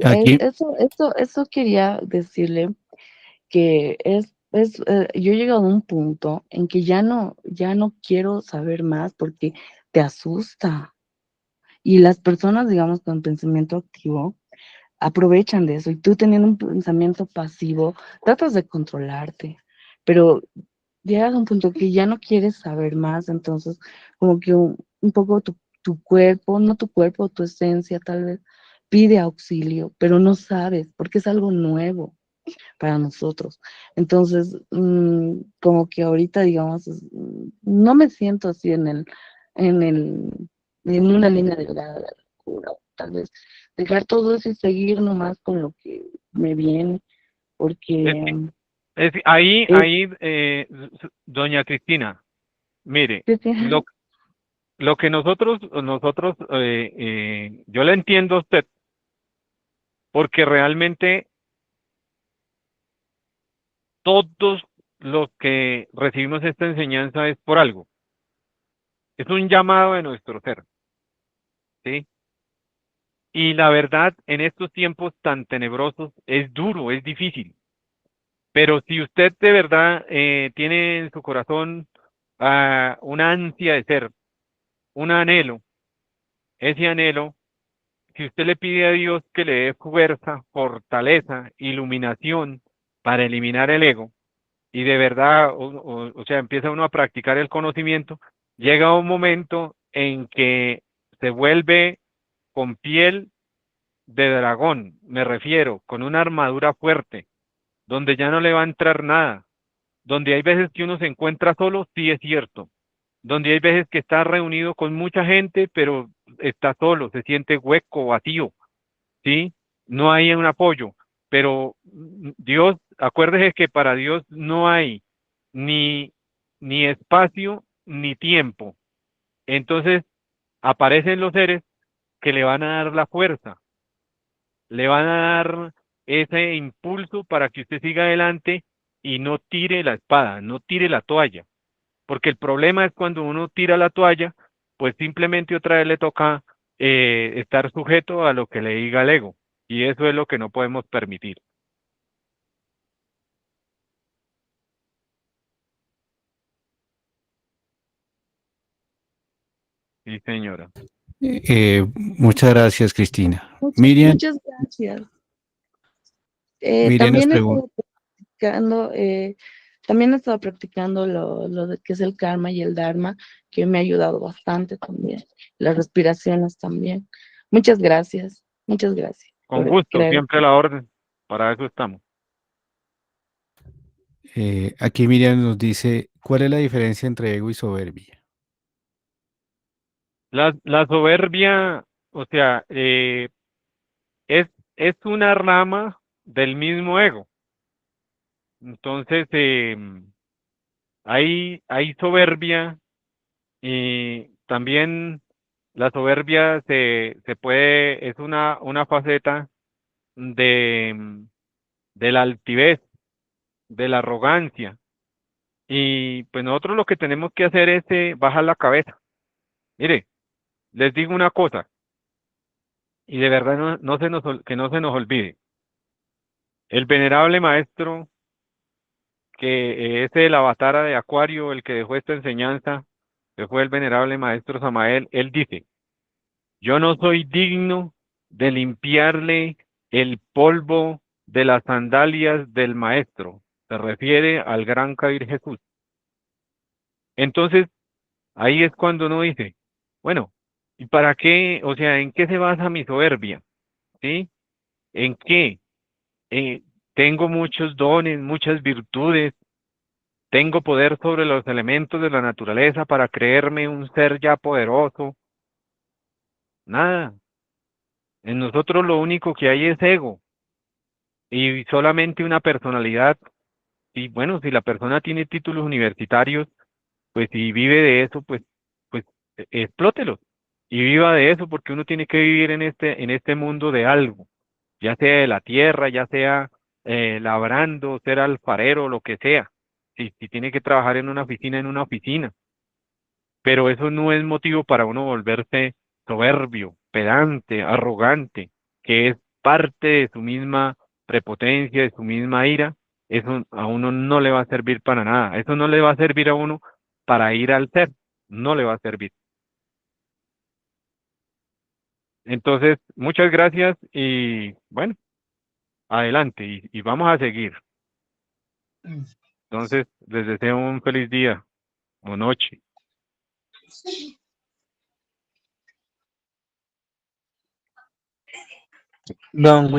Aquí, Eso quería decirle que yo he llegado a un punto en que ya no quiero saber más porque te asusta. Y las personas, digamos, con pensamiento activo, aprovechan de eso. Y tú teniendo un pensamiento pasivo, tratas de controlarte, pero llegas a un punto que ya no quieres saber más, entonces como que un poco tu cuerpo, no tu cuerpo, tu esencia tal vez, pide auxilio, pero no sabes, porque es algo nuevo para nosotros. Entonces, como que ahorita, digamos, no me siento así en el, en una línea delgada de la locura, tal vez dejar todo eso y seguir nomás con lo que me viene, Es, porque es, ahí, doña Cristina, mire, sí, sí, lo que yo le entiendo a usted, porque realmente todos los que recibimos esta enseñanza es por algo, es un llamado de nuestro ser, ¿sí? Y la verdad, en estos tiempos tan tenebrosos, es duro, es difícil, pero si usted de verdad tiene en su corazón una ansia de ser, un anhelo, ese anhelo, si usted le pide a Dios que le dé fuerza, fortaleza, iluminación para eliminar el ego, y de verdad, o sea, empieza uno a practicar el conocimiento, llega un momento en que se vuelve con piel de dragón, me refiero, con una armadura fuerte, donde ya no le va a entrar nada, donde hay veces que uno se encuentra solo, sí es cierto, donde hay veces que está reunido con mucha gente, pero está solo, se siente hueco, vacío, ¿sí? No hay un apoyo, pero Dios, acuérdese que para Dios no hay ni, ni espacio ni tiempo. Entonces aparecen los seres que le van a dar la fuerza, le van a dar ese impulso para que usted siga adelante y no tire la espada, no tire la toalla, porque el problema es cuando uno tira la toalla, pues simplemente otra vez le toca estar sujeto a lo que le diga el ego. Y eso es lo que no podemos permitir. Sí, señora. Muchas gracias, Cristina. Muchas gracias. Miriam nos También he pregunta. estado practicando, también he estado practicando lo de que es el karma y el dharma, que me ha ayudado bastante también. Las respiraciones también. Muchas gracias. Muchas gracias Con por gusto, creer. siempre a la orden. Para eso estamos. Aquí Miriam nos dice, ¿cuál es la diferencia entre ego y soberbia? La soberbia, o sea, es una rama del mismo ego. Entonces, hay soberbia y también la soberbia se puede, es una faceta de la altivez, de la arrogancia. Y pues nosotros lo que tenemos que hacer es bajar la cabeza. Mire, les digo una cosa, y de verdad que no se nos olvide. El venerable maestro, que es el avatar de Acuario, el que dejó esta enseñanza, que fue el venerable maestro Samael, él dice, yo no soy digno de limpiarle el polvo de las sandalias del maestro. Se refiere al gran Kabir Jesús. Entonces, ahí es cuando uno dice, bueno, ¿y para qué? O sea, ¿en qué se basa mi soberbia? ¿Sí? ¿En qué? Tengo muchos dones, muchas virtudes, tengo poder sobre los elementos de la naturaleza para creerme un ser ya poderoso. Nada. En nosotros lo único que hay es ego y solamente una personalidad. Y bueno, si la persona tiene títulos universitarios, pues si vive de eso, pues explótelo y viva de eso, porque uno tiene que vivir en este mundo de algo, ya sea de la tierra, ya sea labrando, ser alfarero, lo que sea. Si tiene que trabajar en una oficina, pero eso no es motivo para uno volverse soberbio, pedante, arrogante, que es parte de su misma prepotencia, de su misma ira. Eso a uno no le va a servir para nada. Eso no le va a servir a uno para ir al ser. No le va a servir. Entonces, muchas gracias y bueno, adelante y vamos a seguir. Entonces, les deseo un feliz día o noche. Don